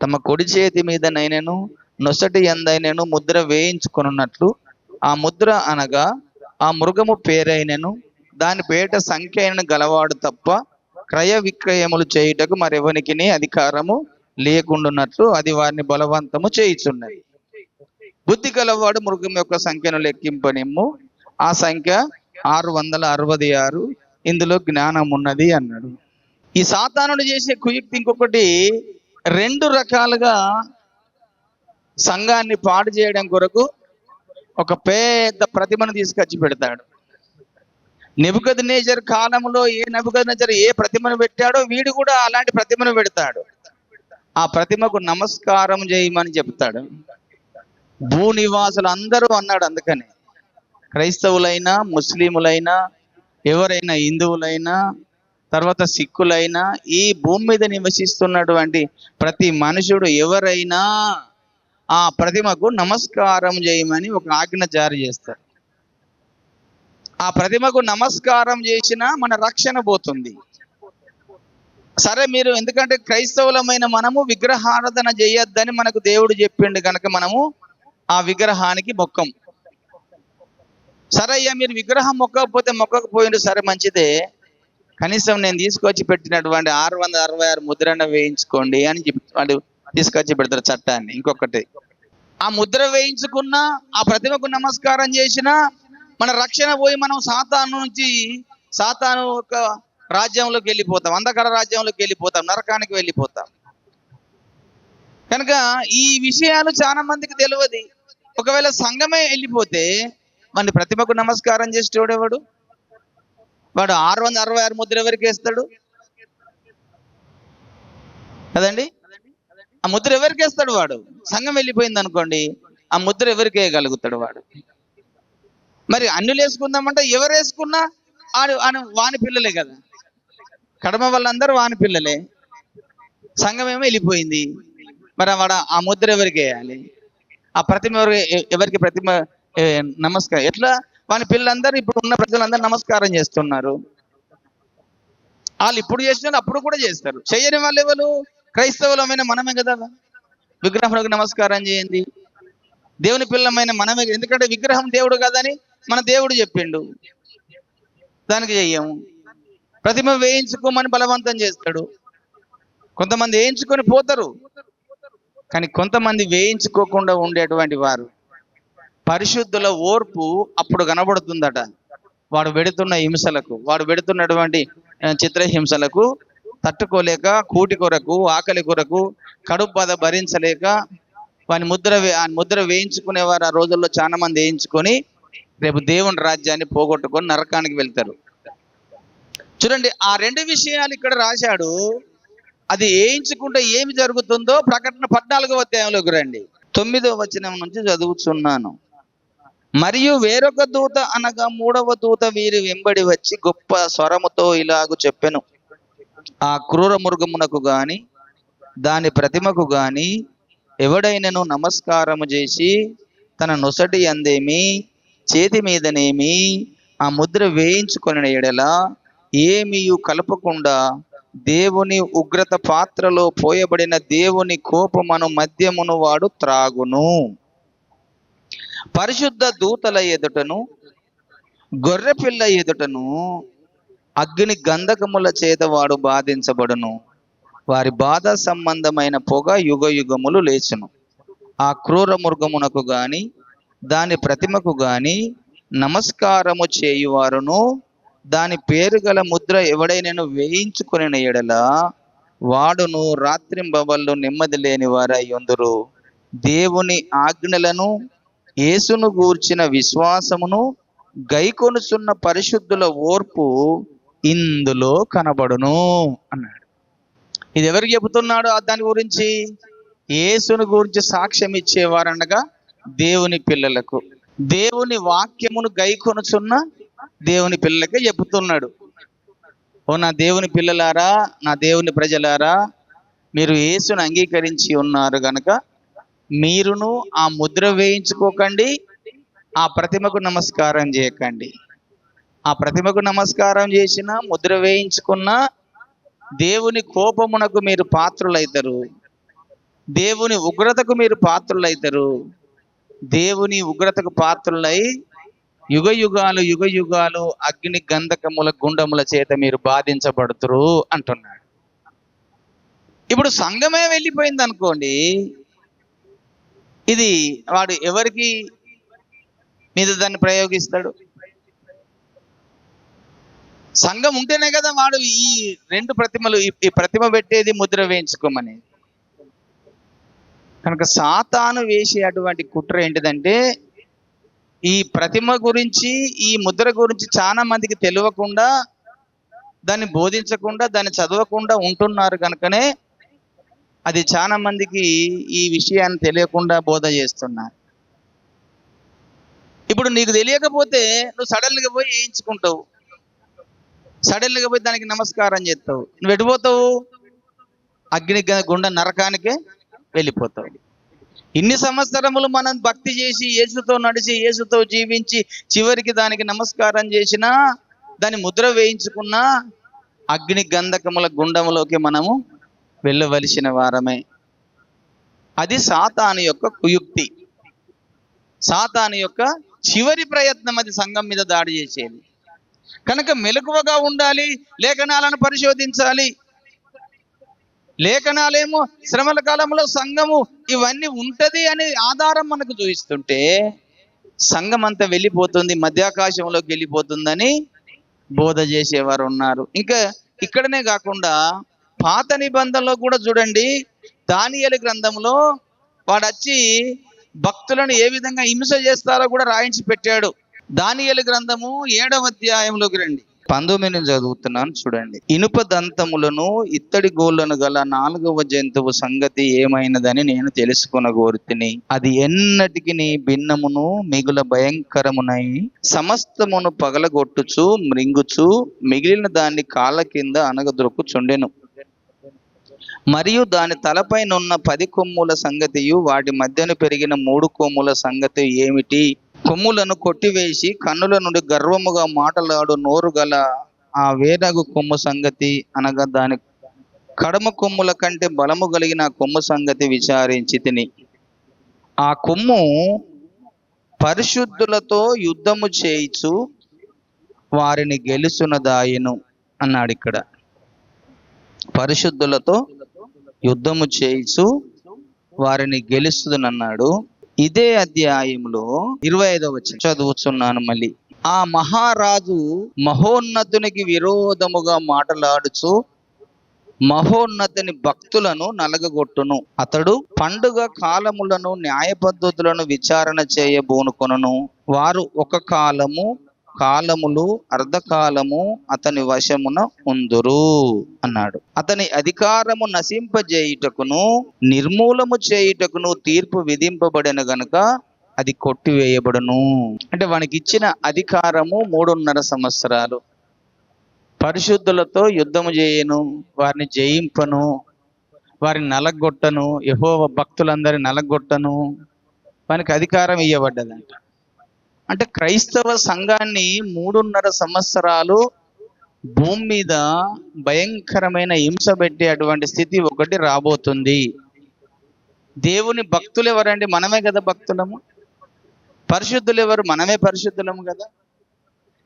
తమ కుడి చేతి మీద నైనను నొసటి ఎందైనను ముద్ర వేయించుకొనున్నట్లు, ఆ ముద్ర అనగా ఆ మృగము పేరైనను దాని పేట సంఖ్య అయినను గలవాడు తప్ప క్రయ విక్రయములు చేయుటకు మరెవనికి అధికారము లేకుండాన్నట్లు అది వారిని బలవంతము చేయుచున్నది. బుద్ధి గలవాడు మృగం యొక్క సంఖ్యను లెక్కింపనిమ్ము, ఆ సంఖ్య 666, ఇందులో జ్ఞానం ఉన్నది అన్నాడు. ఈ సాతానుడు చేసే కుయుక్తి ఇంకొకటి, 2 రకాలుగా సంఘాన్ని పాడు చేయడం కొరకు ఒక పెద్ద ప్రతిమను తీసుకొచ్చి పెడతాడు. నెబుకద్నెజర్ కాలంలో నెబుకద్నెజర్ ఏ ప్రతిమను పెట్టాడో వీడు కూడా అలాంటి ప్రతిమను పెడతాడు. ఆ ప్రతిమకు నమస్కారం చేయమని చెప్తాడు. భూనివాసులు అందరూ అన్నాడు. అందుకని క్రైస్తవులైనా, ముస్లిములైనా, ఎవరైనా, హిందువులైనా, తర్వాత సిక్కులైనా, ఈ భూమి మీద నివసిస్తున్నటువంటి ప్రతి మనుషుడు ఎవరైనా ఆ ప్రతిమకు నమస్కారం చేయమని ఒక ఆజ్ఞ జారీ చేస్తారు. ఆ ప్రతిమకు నమస్కారం చేసినా మన రక్షణ పోతుంది. సరే, మీరు ఎందుకంటే క్రైస్తవులమైన మనము విగ్రహారాధన చేయొద్దని మనకు దేవుడు చెప్పిండు కనుక మనము ఆ విగ్రహానికి మొక్కం. సరే అయ్యా, మీరు విగ్రహం మొక్కకపోయిండు, సరే మంచిదే, కనీసం నేను తీసుకొచ్చి పెట్టినటువంటి 666 ముద్రణ వేయించుకోండి అని చెప్పి వాళ్ళు తీసుకొచ్చి పెడతారు చట్టాన్ని. ఇంకొకటి, ఆ ముద్ర వేయించుకున్నా, ఆ ప్రతిమకు నమస్కారం చేసినా మన రక్షణ పోయి మనం సాతాను ఒక రాజ్యంలోకి వెళ్ళిపోతాం, అంధకార రాజ్యంలోకి వెళ్ళిపోతాం, నరకానికి వెళ్ళిపోతాం. కనుక ఈ విషయాలు చాలా మందికి తెలియదు. ఒకవేళ సంఘమే వెళ్ళిపోతే మన ప్రతిమకు నమస్కారం చేసేవాడు ఎవడు? వాడు 666 ముద్ర ఎవరికి వేస్తాడు కదండి? ఆ ముద్ర ఎవరికి వేస్తాడు? వాడు సంఘం వెళ్ళిపోయింది అనుకోండి, ఆ ముద్ర ఎవరికి వేయగలుగుతాడు వాడు? మరి అన్యులు వేసుకుందామంటే ఎవరు వేసుకున్నా వాని పిల్లలే కదా, కడమ వాళ్ళందరూ వాని పిల్లలే. సంఘం ఏమో వెళ్ళిపోయింది, మరి వాడు ఆ ముద్ర ఎవరికి వేయాలి? ఆ ప్రతిమ ఎవరికి ప్రతిమ నమస్కారం? ఎట్లా? వాని పిల్లలందరూ ఇప్పుడు ఉన్న ప్రజలందరూ నమస్కారం చేస్తున్నారు. వాళ్ళు ఇప్పుడు చేసిన అప్పుడు కూడా చేస్తారు. చెయ్యని వాళ్ళు ఎవరు? క్రైస్తవులమైన మనమే కదా. విగ్రహాలకు నమస్కారం చేయండి, దేవుని పిల్లమైన మనమే. ఎందుకంటే విగ్రహం దేవుడు కాదని మన దేవుడు చెప్పిండు, దానికి చెయ్యము. ప్రతిమ వేయించుకోమని బలవంతం చేస్తాడు. కొంతమంది వేయించుకొని పోతారు, కానీ కొంతమంది వేయించుకోకుండా ఉండేటువంటి వారు, పరిశుద్ధుల ఓర్పు అప్పుడు కనబడుతుందట. వాడు పెడుతున్న హింసలకు, వాడు పెడుతున్నటువంటి చిత్రహింసలకు తట్టుకోలేక, కూటి కొరకు, ఆకలి కొరకు, కడుపు బాధ భరించలేక వాని ముద్ర వేయించుకునేవారు ఆ రోజుల్లో చాలా మంది వేయించుకొని రేపు దేవుని రాజ్యాన్ని పోగొట్టుకొని నరకానికి వెళ్తారు. చూడండి, ఆ 2 విషయాలు ఇక్కడ రాశాడు. అది వేయించుకుంటే ఏమి జరుగుతుందో ప్రకటన 14వ అధ్యాయంలోకి రండి. 9వ వచనం నుంచి చదువుతున్నాను. మరియు వేరొక దూత అనగా 3వ దూత వీరి వెంబడి వచ్చి గొప్ప స్వరముతో ఇలాగు చెప్పెను, ఆ క్రూర మృగమునకు గాని దాని ప్రతిమకు గాని ఎవడైనను నమస్కారము చేసి తన నొసటి అందేమి చేతి మీదనేమి ఆ ముద్ర వేయించుకొని ఎడల ఏమీయు కలపకుండా దేవుని ఉగ్రత పాత్రలో పోయబడిన దేవుని కోపమును మద్యమును వాడు త్రాగును. పరిశుద్ధ దూతల ఎదుటను గొర్రెపిల్ల ఎదుటను అగ్ని గంధకముల చేత వాడు బాధించబడును. వారి బాధ సంబంధమైన పొగ యుగ యుగములు లేచును. ఆ క్రూర మృగమునకు గాని దాని ప్రతిమకు గాని నమస్కారము చేయువారును దాని పేరు గల ముద్ర ఎవడైనను వేయించుకుని ఎడల వాడును రాత్రింబవళ్ళు నెమ్మది లేని వారై ఉందురు. దేవుని ఆజ్ఞలను యేసును గూర్చిన విశ్వాసమును గైకొనుచున్న పరిశుద్ధుల ఓర్పు ఇందులో కనబడును అన్నాడు. ఇది ఎవరికి చెబుతున్నాడు? దాని గురించి యేసును గురించి సాక్ష్యం ఇచ్చేవారనగా దేవుని పిల్లలకు, దేవుని వాక్యమును గైకొనుచున్న దేవుని పిల్లలకే చెబుతున్నాడు. ఓ నా దేవుని పిల్లలారా, నా దేవుని ప్రజలారా, మీరు యేసును అంగీకరించి ఉన్నారు గనక మీరును ఆ ముద్ర వేయించుకోకండి, ఆ ప్రతిమకు నమస్కారం చేయకండి. ఆ ప్రతిమకు నమస్కారం చేసిన, ముద్ర వేయించుకున్న దేవుని కోపమునకు మీరు పాత్రులైతారు, దేవుని ఉగ్రతకు మీరు పాత్రులైతారు. దేవుని ఉగ్రతకు పాత్రులై యుగ యుగాలు అగ్ని గంధకముల గుండముల చేత మీరు బాధించబడుతురు అంటున్నాడు. ఇప్పుడు సంఘమే వెళ్ళిపోయింది అనుకోండి, ఇది వాడు ఎవరికి మీద దాన్ని ప్రయోగిస్తాడు? సంఘం ఉంటేనే కదా వాడు ఈ 2 ప్రతిమలు, ఈ ప్రతిమ పెట్టేది, ముద్ర వేయించుకోమని. కనుక సాతాను వేసే అటువంటి కుట్ర ఏంటిదంటే, ఈ ప్రతిమ గురించి, ఈ ముద్ర గురించి చాలా మందికి తెలియకుండా, దాన్ని బోధించకుండా, దాన్ని చదవకుండా ఉంటున్నారు కనుకనే అది చాలా మందికి ఈ విషయాన్ని తెలియకుండా బోధ చేస్తున్నారు. ఇప్పుడు నీకు తెలియకపోతే నువ్వు సడన్గా పోయి వేయించుకుంటావు, సడన్గా పోయి దానికి నమస్కారం చేస్తావు. నువ్వు ఎటుపోతావు? అగ్ని గుండ నరకానికే వెళ్ళిపోతావు. ఇన్ని సంవత్సరములు మనం భక్తి చేసి, యేసుతో నడిచి, యేసుతో జీవించి, చివరికి దానికి నమస్కారం చేసినా, దాని ముద్ర వేయించుకున్నా, అగ్ని గంధకముల గుండములోకి మనము వెళ్ళవలసిన వారమే. అది సాతాను యొక్క కుయుక్తి, సాతాను యొక్క చివరి ప్రయత్నం. అది సంఘం మీద దాడి చేసేది. కనుక మెలకువగా ఉండాలి, లేఖనాలను పరిశోధించాలి. లేఖనాలేమో శ్రమల కాలంలో సంఘము ఇవన్నీ ఉంటది అనే ఆధారం మనకు చూపిస్తుంటే, సంఘం అంతా వెళ్ళిపోతుంది, మధ్యాకాశంలోకి వెళ్ళిపోతుందని బోధ చేసేవారు ఉన్నారు. ఇంకా ఇక్కడనే కాకుండా పాత నిబంధనలో కూడా చూడండి, దానియేలు గ్రంథంలో వాడు వచ్చి భక్తులను ఏ విధంగా హింస చేస్తారో కూడా రాయించి పెట్టాడు. దానియేలు గ్రంథము 7వ అధ్యాయంలోకి రండి, 19 నుంచి చదువుతున్నాను చూడండి. ఇనుప దంతములను ఇత్తడి గోళ్లను గల 4వ జంతువు సంగతి ఏమైనదని నేను తెలుసుకొనగోరుతిని. అది ఎన్నటికి భిన్నమును మిగుల భయంకరమునై సమస్తమును పగలగొట్టుచు మృంగుచు మిగిలిన దాన్ని కాళ్ళ కింద అనగదొరుకుచుండెను. మరియు దాని తలపైనున్న 10 కొమ్ముల సంగతియు వాటి మధ్యను పెరిగిన 3 కొమ్ముల సంగతి ఏమిటి? కొమ్ములను కొట్టివేసి కన్నుల నుండి గర్వముగా మాటలాడు నోరు గల ఆ వేరగు కొమ్ము సంగతి, అనగా దాని కడమ కొమ్ముల కంటే బలము కలిగిన కొమ్ము సంగతి విచారించి తిని. ఆ కొమ్ము పరిశుద్ధులతో యుద్ధము చేయిచు వారిని గెలుచునదాయెను అన్నాడు. ఇక్కడ పరిశుద్ధులతో యుద్ధము చేయిచు వారిని గెలుస్తుదనన్నాడు. ఇదే అధ్యాయంలో 25వ వచనం చదువుతున్నాను మళ్ళీ. ఆ మహారాజు మహోన్నతునికి విరోధముగా మాటలాడుచు మహోన్నతుని భక్తులను నలగగొట్టును. అతడు పండుగ కాలములను న్యాయ పద్ధతులను విచారణ చేయబోనుకొనును. వారు ఒక కాలములు అర్ధకాలము అతని వశమున ఉందురు అన్నాడు. అతని అధికారము నశింపజేయుటకును నిర్మూలము చేయుటకును తీర్పు విధింపబడిన గనుక అది కొట్టివేయబడును. అంటే వానికి ఇచ్చిన అధికారము 3.5 సంవత్సరాలు. పరిశుద్ధులతో యుద్ధము చేయను, వారిని జయింపను, వారిని నలగొట్టను, యెహోవా భక్తులందరిని నలగొట్టను, వానికి అధికారం ఇవ్వబడ్డదంట. అంటే క్రైస్తవ సంఘాన్ని 3.5 సంవత్సరాలు భూమి మీద భయంకరమైన హింస పెట్టే అటువంటి స్థితి ఒకటి రాబోతుంది. దేవుని భక్తులు ఎవరండి? మనమే కదా భక్తులము. పరిశుద్ధులు ఎవరు? మనమే పరిశుద్ధులము కదా.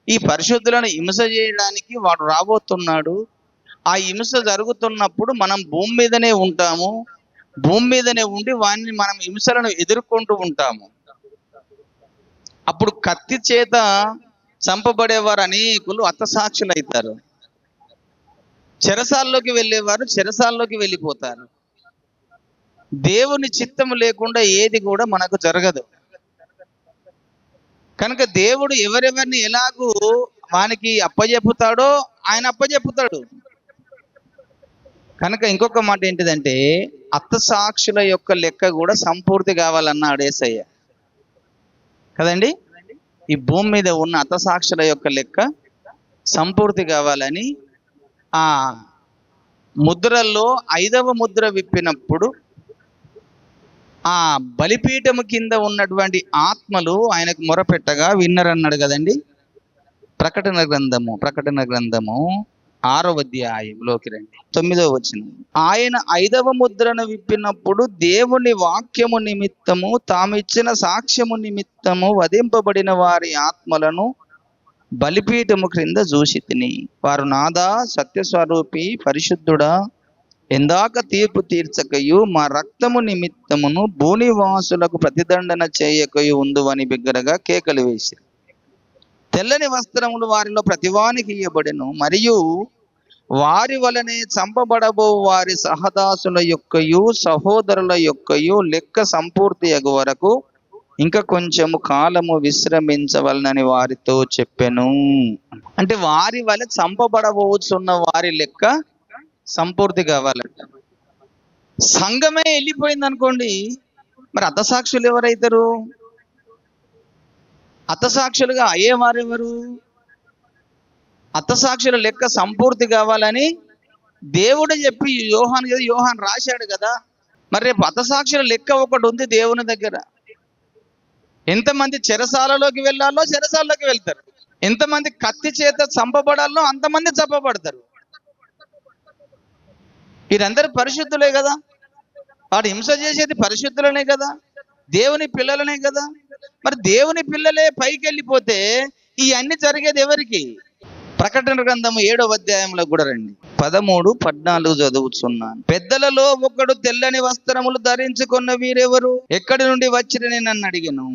ఈ పరిశుద్ధులను హింస చేయడానికి వాడు రాబోతున్నాడు. ఆ హింస జరుగుతున్నప్పుడు మనం భూమి మీదనే ఉంటాము. భూమి మీదనే ఉండి వారిని మనం హింసలను ఎదుర్కొంటూ ఉంటాము. అప్పుడు కత్తి చేత చంపబడేవారు అనేకులు హతసాక్షులు అవుతారు. చెరసాల్లోకి వెళ్ళేవారు చెరసాల్లోకి వెళ్ళిపోతారు. దేవుని చిత్తము లేకుండా ఏది కూడా మనకు జరగదు. కనుక దేవుడు ఎవరెవరిని ఎలాగూ వానికి అప్పజెప్పుతాడో ఆయన అప్పజెప్పుతాడు. కనుక ఇంకొక మాట ఏంటిదంటే, హతసాక్షుల యొక్క లెక్క కూడా సంపూర్తి కావాలన్నాడు యేసయ్య కదండి. ఈ భూమి మీద ఉన్న హతసాక్షుల యొక్క లెక్క సంపూర్తి కావాలని ఆ ముద్రల్లో 5వ ముద్ర విప్పినప్పుడు ఆ బలిపీఠము కింద ఉన్నటువంటి ఆత్మలు ఆయనకు మొరపెట్టగా విన్నరన్నాడు కదండి. ప్రకటన గ్రంథము 6వ అధ్యాయంలోకి రండి, 9వ వచనం. ఆయన 5వ ముద్రను విప్పినప్పుడు దేవుని వాక్యము నిమిత్తము తామిచ్చిన సాక్ష్యము నిమిత్తము వధింపబడిన వారి ఆత్మలను బలిపీఠము క్రింద చూసితిని. వారు నాదా సత్యస్వరూపి పరిశుద్ధుడా, ఎందాక తీర్పు తీర్చకయు మా రక్తము నిమిత్తమును భూనివాసులకు ప్రతిదండన చేయకయు ఉందువని బిగ్గరగా కేకలు వేసిరి. తెల్లని వస్త్రములు వారిలో ప్రతివానికి ఇయ్యబడెను. మరియు వారి వలనే చంపబడబో వారి సహదాసుల యొక్కయు సహోదరుల యొక్కయు లెక్క సంపూర్తి అగు వరకు ఇంకా కొంచెము కాలము విశ్రమించవలనని వారితో చెప్పెను. అంటే వారి వల్ల చంపబడబోతున్న వారి లెక్క సంపూర్తి కావాలంట. సంఘమే వెళ్ళిపోయింది అనుకోండి, మరి హతసాక్షులు ఎవరైతారు? హతసాక్షులుగా అయ్యేవారు ఎవరు? హతసాక్షుల లెక్క సంపూర్తి కావాలని దేవుడు చెప్పి యోహాన్ రాశాడు కదా. మరి రేపు హతసాక్షుల లెక్క ఒకటి ఉంది దేవుని దగ్గర. ఎంతమంది చెరసాలలోకి వెళ్ళాలో చెరసాలలోకి వెళ్తారు, ఎంతమంది కత్తి చేత చంపబడాలో అంతమంది చంపబడతారు. వీరందరూ పరిశుద్ధులే కదా. వాడు హింస చేసేది పరిశుద్ధులనే కదా, దేవుని పిల్లలనే కదా. మరి దేవుని పిల్లలే పైకి వెళ్ళిపోతే ఈ అన్ని జరిగేది ఎవరికి? ప్రకటన గ్రంథము 7వ అధ్యాయంలో కూడా రండి, 13, 14 చదువుతున్నాను. పెద్దలలో ఒకడు తెల్లని వస్త్రములు ధరించుకున్న వీరెవరు, ఎక్కడి నుండి వచ్చిరని నన్ను అడిగాను.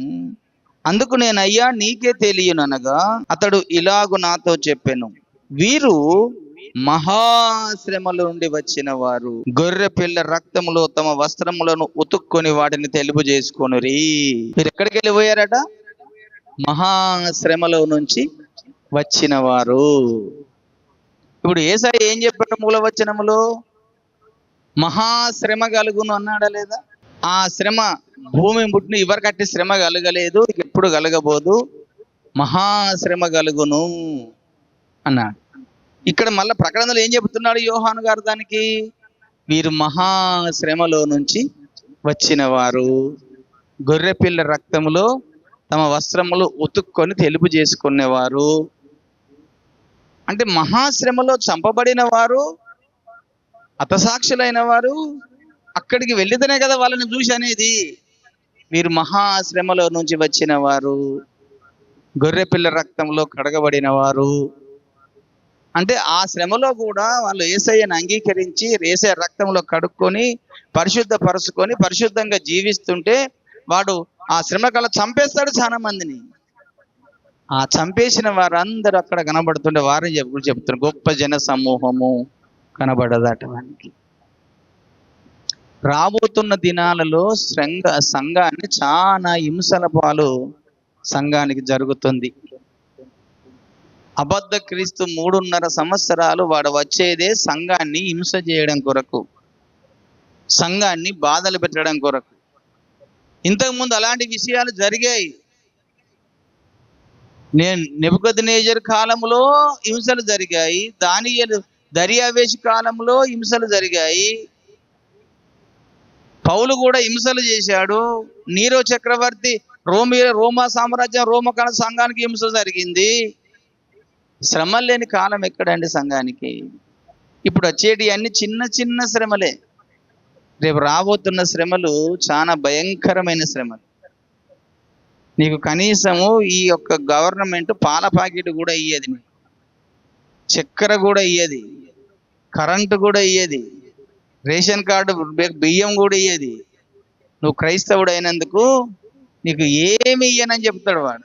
అందుకు నేను, అయ్యా నీకే తెలియననగా అతడు ఇలాగు నాతో చెప్పెను, వీరు మహాశ్రమల నుండి వచ్చిన వారు, గొర్రె పిల్ల రక్తములో తమ వస్త్రములను ఉతుక్కొని వాటిని తెలుపు చేసుకొనురి. మీరు ఎక్కడికి వెళ్ళిపోయారట? మహాశ్రమలో నుంచి వచ్చిన వారు. ఇప్పుడు యేసయ్య ఏం చెప్పాడు మూల వచనములో? మహాశ్రమ కలుగును అన్నాడా లేదా? ఆ శ్రమ భూమి పుట్టిన ఎవరికట్టి శ్రమ కలగలేదు, ఎప్పుడు కలగబోదు, మహాశ్రమ కలుగును అన్నాడు. ఇక్కడ మళ్ళీ ప్రకటనలో ఏం చెబుతున్నాడు యోహాను గారు దానికి? వీరు మహాశ్రమలో నుంచి వచ్చిన వారు, గొర్రెపిల్ల రక్తములో తమ వస్త్రములు ఉతుక్కొని తెలుపు చేసుకునేవారు. అంటే మహాశ్రమలో చంపబడిన వారు, హతసాక్షులైన వారు అక్కడికి వెళ్ళితేనే కదా వాళ్ళని చూసి అనేది. వీరు మహాశ్రమలో నుంచి వచ్చిన వారు, గొర్రెపిల్ల రక్తంలో కడగబడిన వారు. అంటే ఆ శ్రమలో కూడా వాళ్ళు యేసయ్యను అంగీకరించి యేసయ్య రక్తంలో కడుక్కొని పరిశుద్ధపరుచుకొని పరిశుద్ధంగా జీవిస్తుంటే వాడు ఆ శ్రమ కల చంపేస్తాడు చాలా మందిని. ఆ చంపేసిన వారందరూ అక్కడ కనబడుతుంటే వారిని చెప్తున్నారు, గొప్ప జన సమూహము కనబడదట వానికి. రాబోతున్న దినాలలో సంఘాన్ని చాలా హింసల పాలు సంఘానికి జరుగుతుంది. అబద్ధ క్రీస్తు 3.5 సంవత్సరాలు వాడు వచ్చేదే సంఘాన్ని హింస చేయడం కొరకు, సంఘాన్ని బాధలు పెట్టడం కొరకు. ఇంతకుముందు అలాంటి విషయాలు జరిగాయి. నెబుకద్నెజరు కాలంలో హింసలు జరిగాయి, దానియేలు దర్యావేషు కాలంలో హింసలు జరిగాయి, పౌలు కూడా హింసలు చేశాడు, నీరో చక్రవర్తి రోమా సామ్రాజ్యం రోమకాల సంఘానికి హింస జరిగింది. శ్రమలు లేని కాలం ఎక్కడండి సంఘానికి? ఇప్పుడు వచ్చేటి అన్ని చిన్న చిన్న శ్రమలే. రేపు రాబోతున్న శ్రమలు చాలా భయంకరమైన శ్రమలు. నీకు కనీసము ఈ యొక్క గవర్నమెంట్ పాల ప్యాకెట్ కూడా ఇయ్యేది, చక్కెర కూడా ఇయ్యేది, కరెంటు కూడా ఇయ్యేది, రేషన్ కార్డు బియ్యం కూడా ఇయ్యేది. నువ్వు క్రైస్తవుడు అయినందుకు నీకు ఏమి ఇయ్యనని చెప్తాడు వాడు.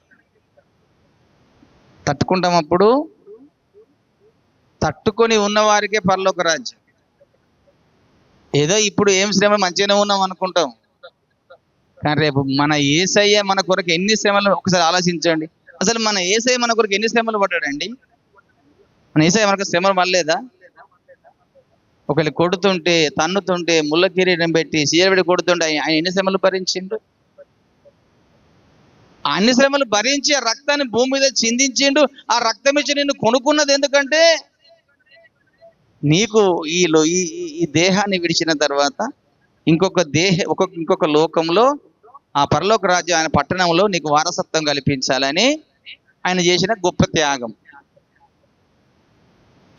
తట్టుకుంటాం. అప్పుడు తట్టుకొని ఉన్నవారికే పరలోక రాజ్యం. ఏదో ఇప్పుడు ఏం శ్రమ మంచిగానే ఉన్నాం అనుకుంటాం, కానీ రేపు మన యేసయ్య మన కొరకు ఎన్ని శ్రమలు ఒకసారి ఆలోచించండి. అసలు మన యేసయ్య మన కొరకు ఎన్ని శ్రమలు పడ్డాడండి? మన యేసయ్య మనకు శ్రమలు పడలేదా? ఒకళ్ళు కొడుతుంటే తన్నుతుంటే ముళ్ళ కిరీటం పెట్టి సీరబడి కొడుతుంటే ఆయన ఎన్ని శ్రమలు భరించిండు? అన్ని శ్రమలు భరించి ఆ రక్తాన్ని భూమి మీద చిందించిండు. ఆ రక్తం ఇచ్చి నిన్ను కొనుక్కున్నది ఎందుకంటే నీకు ఈ దేహాన్ని విడిచిన తర్వాత ఇంకొక లోకంలో ఆ పరలోక రాజ్యం ఆయన పట్టణంలో నీకు వారసత్వం కల్పించాలని ఆయన చేసిన గొప్ప త్యాగం.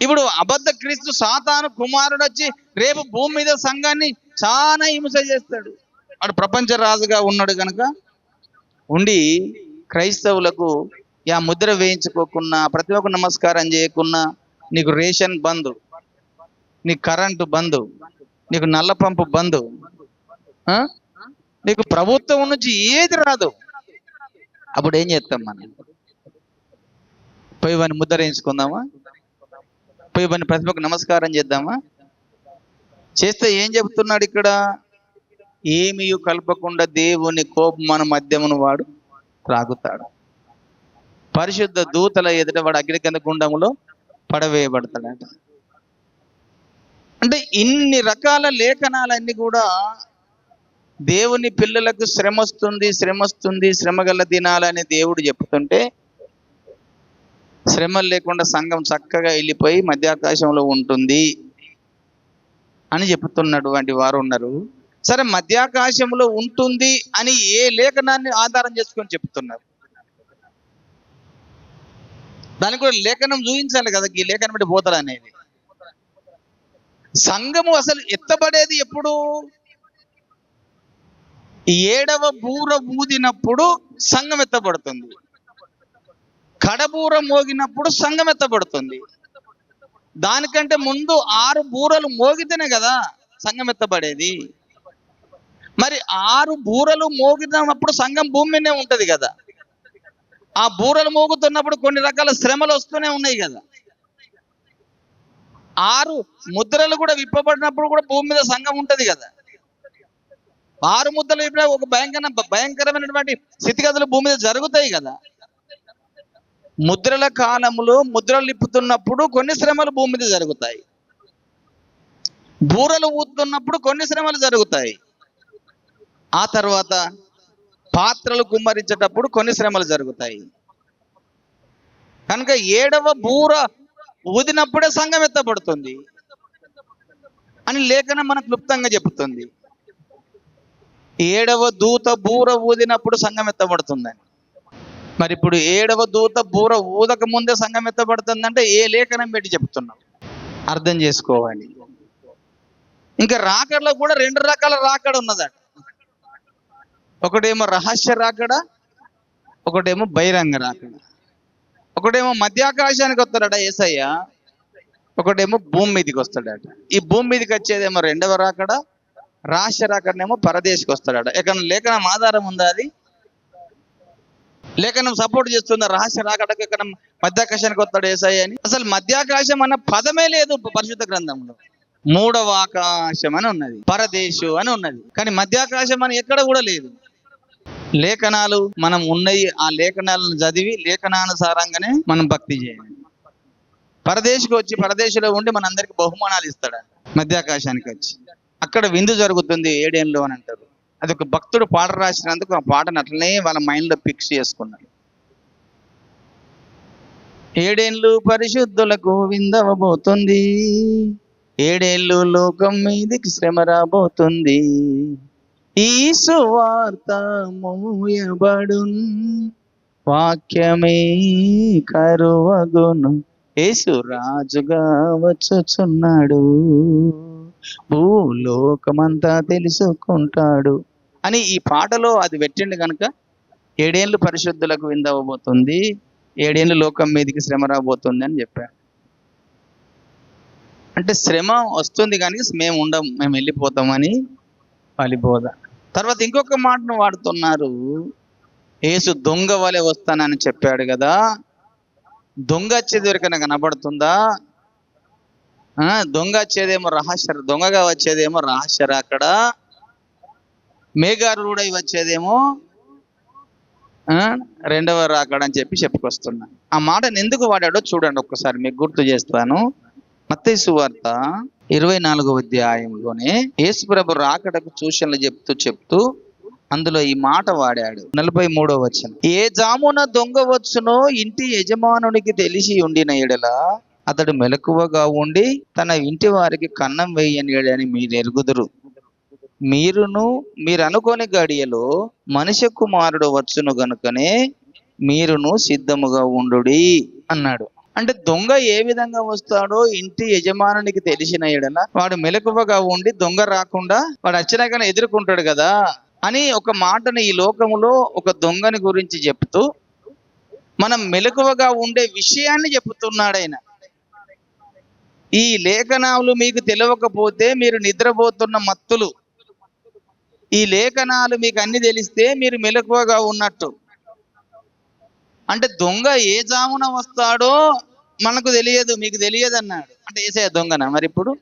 ఇప్పుడు అబద్ధ క్రీస్తు సాతాను కుమారుడు వచ్చి రేపు భూమి మీద సంఘాన్ని చాలా హింస చేస్తాడు. వాడు ప్రపంచ రాజుగా ఉన్నాడు కనుక ఉండి క్రైస్తవులకు ఆ ముద్ర వేయించుకోకున్నా, ప్రతి ఒక్క నమస్కారం చేయకున్నా, నీకు రేషన్ బంద్, నీకు కరెంటు బంద్, నీకు నల్ల పంపు బంద్, నీకు ప్రభుత్వం నుంచి ఏది రాదు. అప్పుడు ఏం చేస్తాం మనం? పోయి వాడిని ముద్ర వేయించుకుందామా? పోయి వాడిని ప్రతి ఒక్క నమస్కారం చేద్దామా? చేస్తే ఏం చెప్తున్నాడు ఇక్కడ? ఏమీ కలపకుండా దేవుని కోపం మన మద్యమును వాడు త్రాగుతాడు, పరిశుద్ధ దూతల ఎదుట వాడు అగ్ని కింద గుండములో పడవేయబడతాడట. అంటే ఇన్ని రకాల లేఖనాలన్నీ కూడా దేవుని పిల్లలకు శ్రమ వస్తుంది, శ్రమగల దినాలని దేవుడు చెప్తుంటే శ్రమలు లేకుండా సంఘం చక్కగా వెళ్ళిపోయి మధ్యాకాశంలో ఉంటుంది అని చెప్తున్నటువంటి వారు ఉన్నారు. సరే, మధ్యాకాశంలో ఉంటుంది అని ఏ లేఖనాన్ని ఆధారం చేసుకొని చెప్తున్నారు? దానికి కూడా లేఖనం చూపించాలి కదా, ఈ లేఖనం బట్టి పోతాడు అనేది. సంఘము అసలు ఎత్తబడేది ఎప్పుడు? 7వ బూర ఊదినప్పుడు సంఘం ఎత్తబడుతుంది, కడబూర మోగినప్పుడు సంఘం ఎత్తబడుతుంది. దానికంటే ముందు 6 బూరలు మోగితేనే కదా సంఘం ఎత్తబడేది. మరి 6 బూరలు మోగినప్పుడు సంఘం భూమి మీదనే ఉంటది కదా. ఆ బూరలు మోగుతున్నప్పుడు కొన్ని రకాల శ్రమలు వస్తూనే ఉన్నాయి కదా. 6 ముద్రలు కూడా విప్పబడినప్పుడు కూడా భూమి మీద సంఘం ఉంటది కదా. 6 ముద్రలు విప్పిన ఒక భయంకరమైనటువంటి స్థితిగతులు భూమి మీద జరుగుతాయి కదా. ముద్రల కాలంలో ముద్రలు విప్పుతున్నప్పుడు కొన్ని శ్రమలు భూమి మీద జరుగుతాయి. బూరలు ఊతున్నప్పుడు కొన్ని శ్రమలు జరుగుతాయి. ఆ తర్వాత పాత్రలు కుమ్మరించేటప్పుడు కొన్ని శ్రమలు జరుగుతాయి. కనుక 7వ బూర ఊదినప్పుడే సంఘం ఎత్తబడుతుంది అని లేఖనం మనకు క్లుప్తంగా చెబుతుంది. 7వ దూత బూర ఊదినప్పుడు సంఘం ఎత్తబడుతుందని. మరి ఇప్పుడు 7వ దూత బూర ఊదక ముందే సంఘం ఎత్తబడుతుందంటే ఏ లేఖనం పెట్టి చెప్తున్నాం అర్థం చేసుకోవాలి. ఇంకా రాకడలో కూడా 2 రకాల రాకడ ఉన్నదట. ఒకటేమో రహస్య రాకడ, ఒకటేమో బహిరంగ రాకడ. ఒకటేమో మధ్యాకాశానికి వస్తాడట యేసయ్య, ఒకటేమో భూమి మీదకి వస్తాడట. ఈ భూమి మీదకి వచ్చేదేమో 2వ రాకడ, రహస్య రాకడనేమో పరదేశికి వస్తాడట. ఎక్కడ లేఖనం ఆధారం ఉందా? అది లేఖనం సపోర్ట్ చేస్తుందా రహస్య రాకడకు ఎక్కడ మధ్యాకాశానికి వస్తాడు యేసయ్య అని? అసలు మధ్యాకాశం అన్న పదమే లేదు పరిశుద్ధ గ్రంథంలో. 3వ ఆకాశం అని ఉన్నది, పరదేశు అని ఉన్నది, కానీ మధ్యాకాశం అని ఎక్కడ కూడా లేదు. లేఖనాలు మనం ఉన్నాయి, ఆ లేఖనాలను చదివి లేఖనానుసారంగానే మనం భక్తి చేయాలి. పరదేశికి వచ్చి పరదేశంలో ఉండి మనందరికి బహుమానాలు ఇస్తాడు. మధ్యాకాశానికి వచ్చి అక్కడ విందు జరుగుతుంది 7 ఏళ్ళు అని అంటారు. అది ఒక భక్తుడు పాట రాసినందుకు ఆ పాటను అట్లనే వాళ్ళ మైండ్లో ఫిక్స్ చేసుకున్నాడు. 7 ఏళ్ళు పరిశుద్ధులకు విందవబోతుంది, 7 ఏళ్ళు లోకం మీదికి శ్రమ రాబోతుంది, ఈ సువార్త మోయబడున్, వాక్యమే కరువగును, యేసు రాజుగా వచ్చుచున్నాడు, భూలోకమంతా తెలుసుకుంటాడు అని ఈ పాటలో అది పెట్టిండు. కనుక 7 ఏళ్ళు పరిశుద్ధులకు విందవబోతుంది, 7 ఏళ్ళు లోకం మీదికి శ్రమ రాబోతుంది అని చెప్పాడు. అంటే శ్రమ వస్తుంది కానీ మేము ఉండం, మేము వెళ్ళిపోతామని వాళ్ళ బోధ. తర్వాత ఇంకొక మాటను వాడుతున్నారు, యేసు దొంగ వలె వస్తానని చెప్పాడు కదా. దొంగ వచ్చేది ఎవరికైనా కనబడుతుందా? దొంగ వచ్చేదేమో దొంగగా వచ్చేదేమో రహస్య రాకడ, మేఘారూఢై వచ్చేదేమో 2వ రాకడ అని చెప్పుకొస్తున్నా. ఆ మాటను ఎందుకు వాడాడో చూడండి ఒక్కసారి, మీకు గుర్తు చేస్తాను. మత్తయి సువార్త 24వ అధ్యాయంలోనే యేసు ప్రభు రాకడకు సూచనలు చెప్తూ అందులో ఈ మాట వాడాడు. 43వ వచనం, ఏ జామున దొంగ వచ్చునో ఇంటి యజమానునికి తెలిసి ఉండిన ఎడల అతడు మెలకువగా ఉండి తన ఇంటి వారికి కన్నం వేయనియడని మీరు ఎరుగుదురు. మీరు అనుకోని గడియలో మనిషి కుమారుడు వచ్చును గనుకనే మీరును సిద్ధముగా ఉండుడి అన్నాడు. అంటే దొంగ ఏ విధంగా వస్తాడో ఇంటి యజమానునికి తెలిసిన ఎడల వాడు మెలకువగా ఉండి దొంగ రాకుండా వాడు వచ్చినాకనే ఎదుర్కొంటాడు కదా అని ఒక మాటను ఈ లోకములో ఒక దొంగని గురించి చెప్తూ మనం మెలకువగా ఉండే విషయాన్ని చెప్తున్నాడు ఆయన. ఈ లేఖనాలు మీకు తెలియకపోతే మీరు నిద్రపోతున్న మత్తులు, ఈ లేఖనాలు మీకు అన్ని తెలిస్తే మీరు మెలకువగా ఉన్నట్టు. అంటే దొంగ ఏ జామున వస్తాడో మనకు తెలియదు, మీకు తెలియదు అన్నాడు. అంటే యేసయ్య దొంగనా? మరి ఇప్పుడు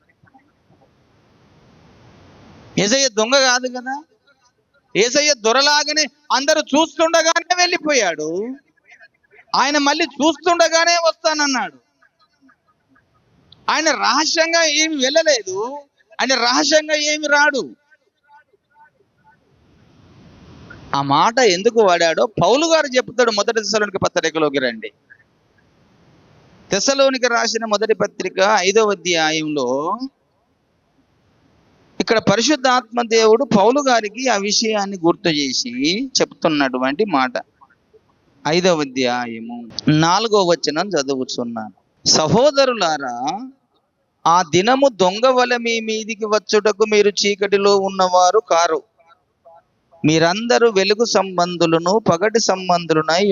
యేసయ్య దొంగ కాదు కదా. యేసయ్య దొరలాగానే అందరూ చూస్తుండగానే వెళ్ళిపోయాడు, ఆయన మళ్ళీ చూస్తుండగానే వస్తానన్నాడు. ఆయన రహస్యంగా ఏమి వెళ్ళలేదు, ఆయన రహస్యంగా ఏమి రాడు. ఆ మాట ఎందుకు వాడాడో పౌలు గారు చెప్తాడు. 1 తెస్సలోనిక పత్రికలోకి రండి. తెస్సలోనిక రాసిన 1 పత్రిక 5వ అధ్యాయంలో ఇక్కడ పరిశుద్ధాత్మ దేవుడు పౌలు గారికి ఆ విషయాన్ని గుర్తు చేసి చెప్తున్నటువంటి మాట. 5వ అధ్యాయము 4వ వచనం చదువుతున్నాను. సహోదరులారా, ఆ దినము దొంగ వలె మీ మీదికి వచ్చుటకు మీరు చీకటిలో ఉన్నవారు కారు, మీరందరూ వెలుగు సంబంధులను పగటి సంబంధులనై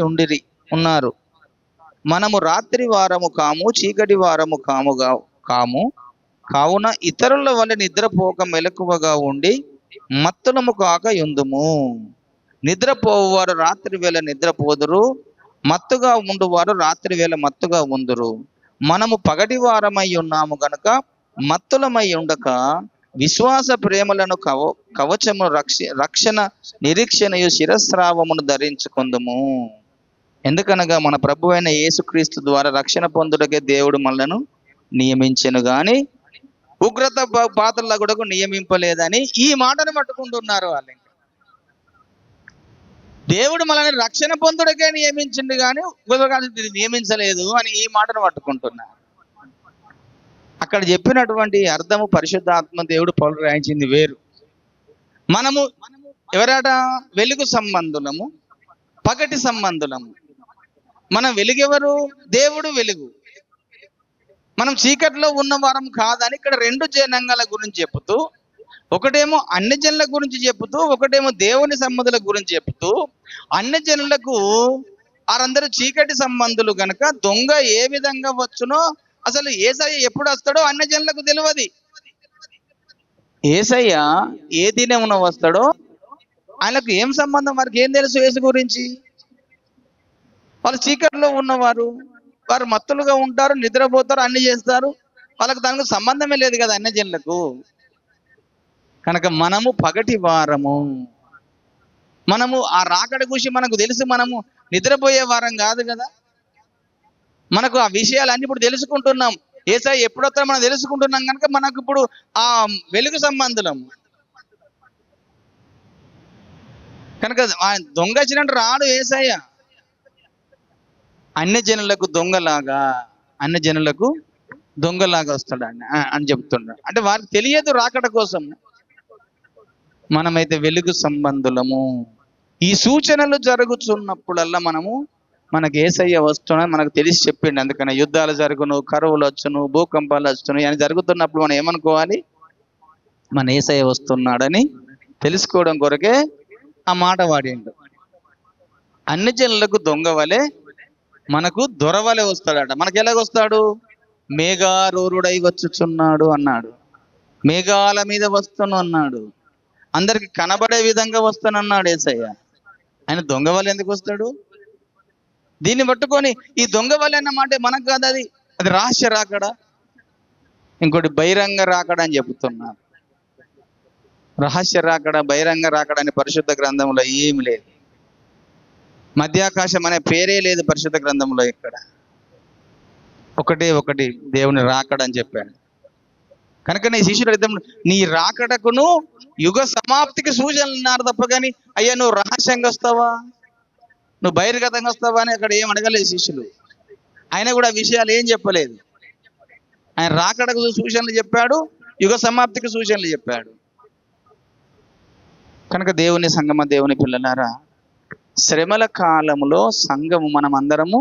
ఉన్నారు. మనము రాత్రి వారము కాము, చీకటి వారము కాము. కావున ఇతరుల వలె నిద్రపోక మెలకువగా ఉండి మత్తులము కాక యుందుము. నిద్రపోవారు రాత్రి వేళ నిద్రపోదురు, మత్తుగా ఉండువారు రాత్రి వేళ మత్తుగా ఉందురు. మనము పగటి వారమై ఉన్నాము గనుక మత్తులమై ఉండక విశ్వాస ప్రేమలను కవచము రక్షణ నిరీక్షణయు శిరస్రావమును ధరించుకుందుము. ఎందుకనగా మన ప్రభు అయిన యేసుక్రీస్తు ద్వారా రక్షణ పొందుటకే దేవుడు మనలను నియమించెను గాని ఉగ్రత పాత్రల కూడా నియమింపలేదని ఈ మాటను పట్టుకుంటున్నారు వాళ్ళు. దేవుడు మనల్ని రక్షణ పొందుటకే నియమించింది కానీ నియమించలేదు అని ఈ మాటను పట్టుకుంటున్నారు. అక్కడ చెప్పినటువంటి అర్థము పరిశుద్ధాత్మ దేవుడు పౌలు రాయించింది వేరు. మనము ఎవరట? వెలుగు సంబంధులము, పగటి సంబంధులము. మనం వెలుగెవరు? దేవుడు వెలుగు. మనం చీకట్లో ఉన్న వారం కాదని ఇక్కడ రెండు జనాంగాల గురించి చెప్తూ, ఒకటేమో అన్ని జనుల గురించి చెప్తూ, ఒకటేమో దేవుని సంబంధుల గురించి చెప్తూ, అన్ని జనులకు వారందరూ చీకటి సంబంధులు గనక దొంగ ఏ విధంగా వచ్చునో, అసలు యేసయ్య ఎప్పుడు వస్తాడో అన్ని జనులకు తెలియదు. యేసయ్య ఏ దినమున వస్తాడో ఆయనకు ఏం సంబంధం, వారికి ఏం తెలుసు యేసు గురించి? వాళ్ళు చీకట్లో ఉన్నవారు, వారు మత్తులుగా ఉంటారు, నిద్రపోతారు, అన్ని చేస్తారు. వాళ్ళకు దానికి సంబంధమే లేదు కదా అన్ని జనులకు. కనుక మనము పగటి వారము, మనము ఆ రాకడ గురించి మనకు తెలుసు. మనము నిద్రపోయే వారం కాదు కదా. మనకు ఆ విషయాలన్నీ ఇప్పుడు తెలుసుకుంటున్నాం. యేసయ్య ఎప్పుడు వస్తాడో మనం తెలుసుకుంటున్నాం కనుక మనకు ఇప్పుడు ఆ వెలుగు సంబంధులం. కనుక దొంగ వచ్చినట్టు రాడు యేసయ్య. అన్ని జనులకు దొంగలాగా వస్తాడు అని చెప్తున్నాడు. అంటే వారికి తెలియదు రాకడ కోసం. మనమైతే వెలుగు సంబంధులము. ఈ సూచనలు జరుగుతున్నప్పుడల్లా మనకు యేసయ్య వస్తున్నాడు మనకు తెలిసి చెప్పిండు. అందుకని యుద్ధాలు జరుగును, కరువులు వచ్చును, భూకంపాలు వచ్చును అని జరుగుతున్నప్పుడు మనం ఏమనుకోవాలి? మన యేసయ్య వస్తున్నాడని తెలుసుకోవడం కొరకే ఆ మాట వాడిండు. అన్ని జనులకు దొంగ వలె మనకు దొరవలే వస్తాడట. మనకు ఎలాగొస్తాడు? మేఘారూరుడై వచ్చుచున్నాడు అన్నాడు. మేఘాల మీద వస్తాను అన్నాడు. అందరికి కనబడే విధంగా వస్తానన్నాడు యేసయ్య. ఆయన దొంగ వలె ఎందుకు వస్తాడు? దీన్ని పట్టుకొని ఈ దొంగ వలె అన్నమాట మనకు కాదు, అది రహస్య రాకడ. ఇంకోటి బహిరంగ రాకడ అని చెబుతున్నారు. రహస్య రాకడ, బహిరంగ రాకడ అని పరిశుద్ధ గ్రంథంలో ఏమి లేదు. మధ్యాకాశం అనే పేరే లేదు పరిశుద్ధ గ్రంథంలో. ఇక్కడ ఒకటి దేవుని రాకడ అని చెప్పాడు. కనుక నీ శిష్యుడు అర్థం, నీ రాకడకును యుగ సమాప్తికి సూచనలు ఉన్నారు తప్ప కానీ అయ్యా నువ్వు రహస్యంగా వస్తావా, నువ్వు బహిర్గతంగా వస్తావా అని అక్కడ ఏం అడగలేదు శిష్యులు. ఆయన కూడా ఆ విషయాలు ఏం చెప్పలేదు. ఆయన రాకడకు సూచనలు చెప్పాడు, యుగ సమాప్తికి సూచనలు చెప్పాడు. కనుక దేవుని సంగమ, దేవుని పిల్లలారా, శ్రమల కాలంలో సంఘము మనం అందరము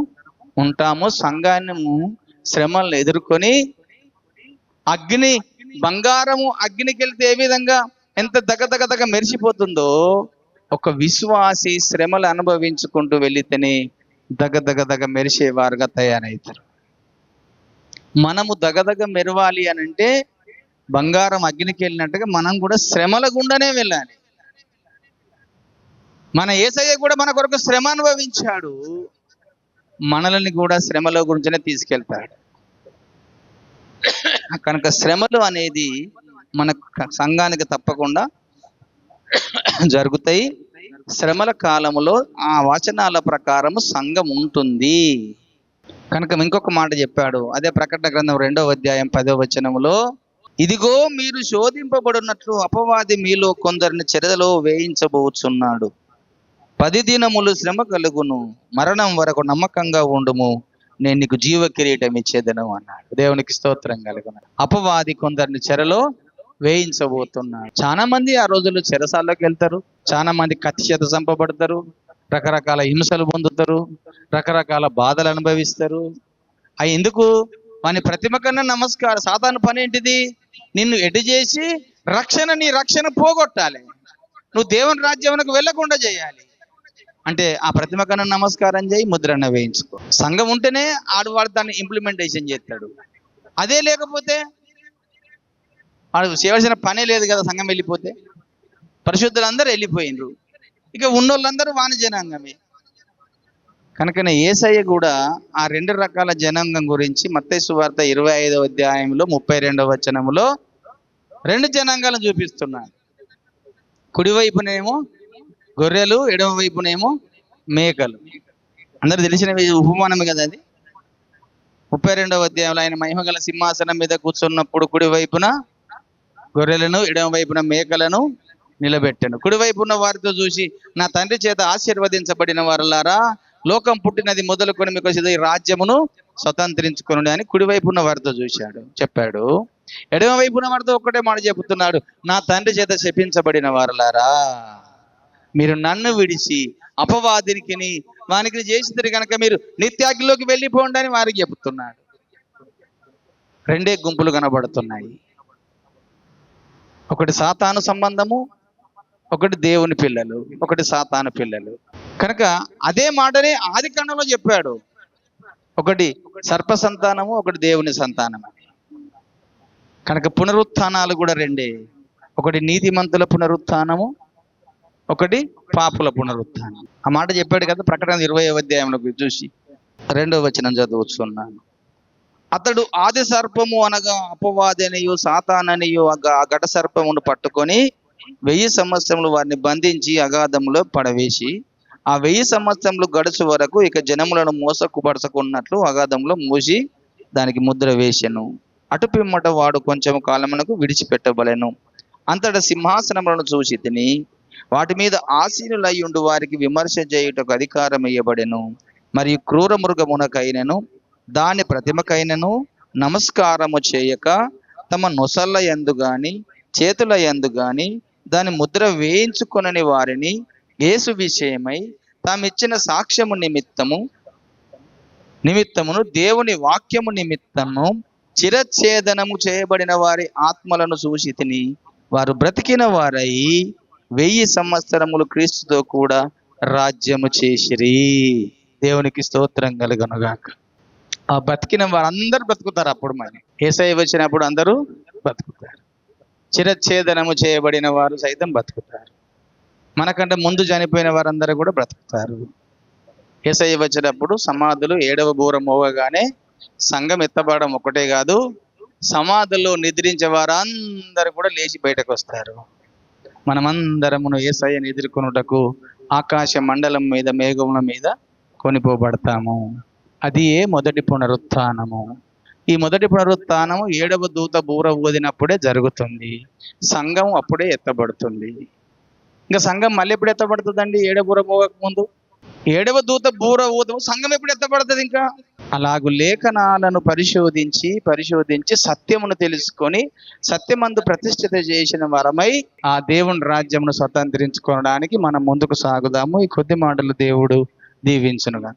ఉంటాము. సంఘాన్ని శ్రమలను ఎదుర్కొని బంగారము అగ్నికి వెళ్తే ఏ విధంగా ఎంత దగ మెరిసిపోతుందో, ఒక విశ్వాసి శ్రమలు అనుభవించుకుంటూ వెళితేనే దగ మెరిసేవారుగా తయారవుతారు. మనము దగ మెరవాలి అని అంటే బంగారం అగ్నికి వెళ్ళినట్టుగా మనం కూడా శ్రమల గుండానే వెళ్ళాలి. మన యేసయ్య కూడా మన కొరకు శ్రమ అనుభవించాడు. మనల్ని కూడా శ్రమల గురించినే తీసుకెళ్తాడు. కనుక శ్రమలు అనేది మన సంఘానికి తప్పకుండా జరుగుతాయి. శ్రమల కాలములో ఆ వచనాల ప్రకారము సంఘం ఉంటుంది. కనుక ఇంకొక మాట చెప్పాడు, అదే ప్రకటన గ్రంథం 2వ అధ్యాయం 10వ వచనములో, ఇదిగో మీరు శోధింపబడినట్లు అపవాది మీలో కొందరిని చెరలో వేయించబోచున్నాడు. 10 దినములు శ్రమ కలుగును, మరణం వరకు నమ్మకంగా ఉండుము, నేను నీకు జీవ కిరీటం ఇచ్చేదను అన్నాడు. దేవునికి స్తోత్రం కలుగును. అపవాది కొందరిని చెరలో వేయించబోతున్నాడు. చాలా మంది ఆ రోజుల్లో చెరసాల్లోకి వెళ్తారు, చాలా మంది కత్తి చేత చంపబడతారు, రకరకాల హింసలు పొందుతారు, రకరకాల బాధలు అనుభవిస్తారు. అవి ఎందుకు? వాని ప్రతిమ కన్నా నమస్కారం. సాతాను పని ఏంటిది? నిన్ను ఎటు చేసి నీ రక్షణ పోగొట్టాలి, నువ్వు దేవుని రాజ్యానికి వెళ్లకుండా చేయాలి. అంటే ఆ ప్రతిమ కన్నా నమస్కారం చేయి, ముద్రణ వేయించుకో. సంఘం ఉంటేనే ఆడవాడు దాన్ని ఇంప్లిమెంటేషన్ చేస్తాడు. అదే లేకపోతే వాడు చేయవలసిన పనే లేదు కదా. సంఘం వెళ్ళిపోతే పరిశుద్ధులందరూ వెళ్ళిపోయినరు, ఇక ఉన్నోళ్ళందరూ వాణి జనాంగమే. కనుకనే యేసయ్య కూడా ఆ రెండు రకాల జనాంగం గురించి మత్తయి సువార్త 25వ అధ్యాయంలో 32వ వచనంలో రెండు జనాంగాలను చూపిస్తున్నాడు. కుడివైపునేమో గొర్రెలు, ఎడమ వైపునేమో మేకలు. అందరు తెలిసిన ఉపమానమే కదా అది. 32వ అధ్యాయంలో ఆయన మహిమగల సింహాసనం మీద కూర్చున్నప్పుడు కుడివైపున గొర్రెలను, ఎడమ వైపున మేకలను నిలబెట్టాను. కుడివైపున్న వారితో చూసి, నా తండ్రి చేత ఆశీర్వదించబడిన వారలారా, లోకం పుట్టినది మొదలుకొని మీకు ఈ రాజ్యమును స్వతంత్రించుకుని అని కుడివైపున్న వారితో చెప్పాడు. ఎడమ వైపున వారితో ఒక్కటే మాట చెబుతున్నాడు, నా తండ్రి చేత శపించబడిన వారలారా, మీరు నన్ను విడిచి అపవాదినికి వానికి చేసిద్దరు కనుక మీరు నిత్యాగ్నిలోకి వెళ్ళిపోండి అని వారికి చెబుతున్నాడు. రెండే గుంపులు కనబడుతున్నాయి, ఒకటి సాతాను సంబంధము, ఒకటి దేవుని పిల్లలు, ఒకటి సాతాను పిల్లలు. కనుక అదే మాటనే ఆది కాండంలో చెప్పాడు, ఒకటి సర్ప సంతానము, ఒకటి దేవుని సంతానము. కనుక పునరుత్థానాలు కూడా రెండే, ఒకటి నీతిమంతుల పునరుత్థానము, ఒకటి పాపుల పునరుత్థానం. ఆ మాట చెప్పాడు కదా ప్రకటన 20వ అధ్యాయంలో చూసి 2వ వచనం చదువుతున్నాను. అతడు ఆది సర్పము అనగా అపవాదనియు సాతాననియు ఆ ఘట సర్పమును పట్టుకొని 1000 సంవత్సరములు వారిని బంధించి అగాధంలో పడవేసి ఆ 1000 సంవత్సరములు గడుచు వరకు ఇక జనములను మోసకుపరచకున్నట్లు అగాధంలో మూసి దానికి ముద్ర వేసెను. అటు పిమ్మట వాడు కొంచెం కాలమునకు విడిచిపెట్టబలెను. అంతటా సింహాసనములను చూసి తిని వాటి మీద ఆసీనులై ఉండు వారికి విమర్శ చేయుటకు అధికారం ఇయ్యబడెను. మరియు క్రూర మృగమునకైనను దాని ప్రతిమకైనను నమస్కారము చేయక తమ నొసళ్ళ యందు గాని చేతుల యందు గాని దాని ముద్ర వేయించుకొనని వారిని యేసు విషయమై తామిచ్చిన సాక్ష్యము నిమిత్తమును దేవుని వాక్యము నిమిత్తము చిరఛేదనము చేయబడిన వారి ఆత్మలను చూసి తిని వారు బ్రతికిన వారై 1000 సంవత్సరములు క్రీస్తుతో కూడా రాజ్యము చేసిరి. దేవునికి స్తోత్రం కలుగునుగాక. ఆ బతికిన వారందరూ బ్రతుకుతారు. అప్పుడు మరి యేసయ్య వచ్చినప్పుడు అందరూ బ్రతుకుతారు. చిరఛేదనము చేయబడిన వారు సైతం బ్రతుకుతారు. మనకంటే ముందు చనిపోయిన వారందరూ కూడా బ్రతుకుతారు. యేసయ్య వచ్చినప్పుడు సమాధులు 7వ బూర మోగగానే సంఘం ఎత్తబడడం ఒకటే కాదు, సమాధుల్లో నిద్రించే వారందరూ కూడా లేచి బయటకు వస్తారు. మనమందరమును యేసయ్యను ఎదుర్కొనుటకు ఆకాశ మండలం మీద మేఘముల మీద కొనిపోబడతాము. అది మొదటి పునరుత్థానము. ఈ మొదటి పునరుత్థానము 7వ దూత బూర ఊదినప్పుడే జరుగుతుంది. సంఘం అప్పుడే ఎత్తబడుతుంది. ఇంకా సంఘం మళ్ళీ ఎప్పుడు ఎత్తబడుతుందండి? 7వ బూర మోగక ముందు. 7వ దూత బూర ఊదు సంఘం ఎప్పుడు ఎత్తబడుతుంది? ఇంకా అలాగు లేఖనాలను పరిశోధించి సత్యమును తెలుసుకొని సత్యమందు ప్రతిష్ఠిత చేసిన వరమై ఆ దేవుని రాజ్యమును స్వతంత్రించుకోవడానికి మనం ముందుకు సాగుదాము. ఈ కొద్ది మాటలు దేవుడు దీవించునుగా.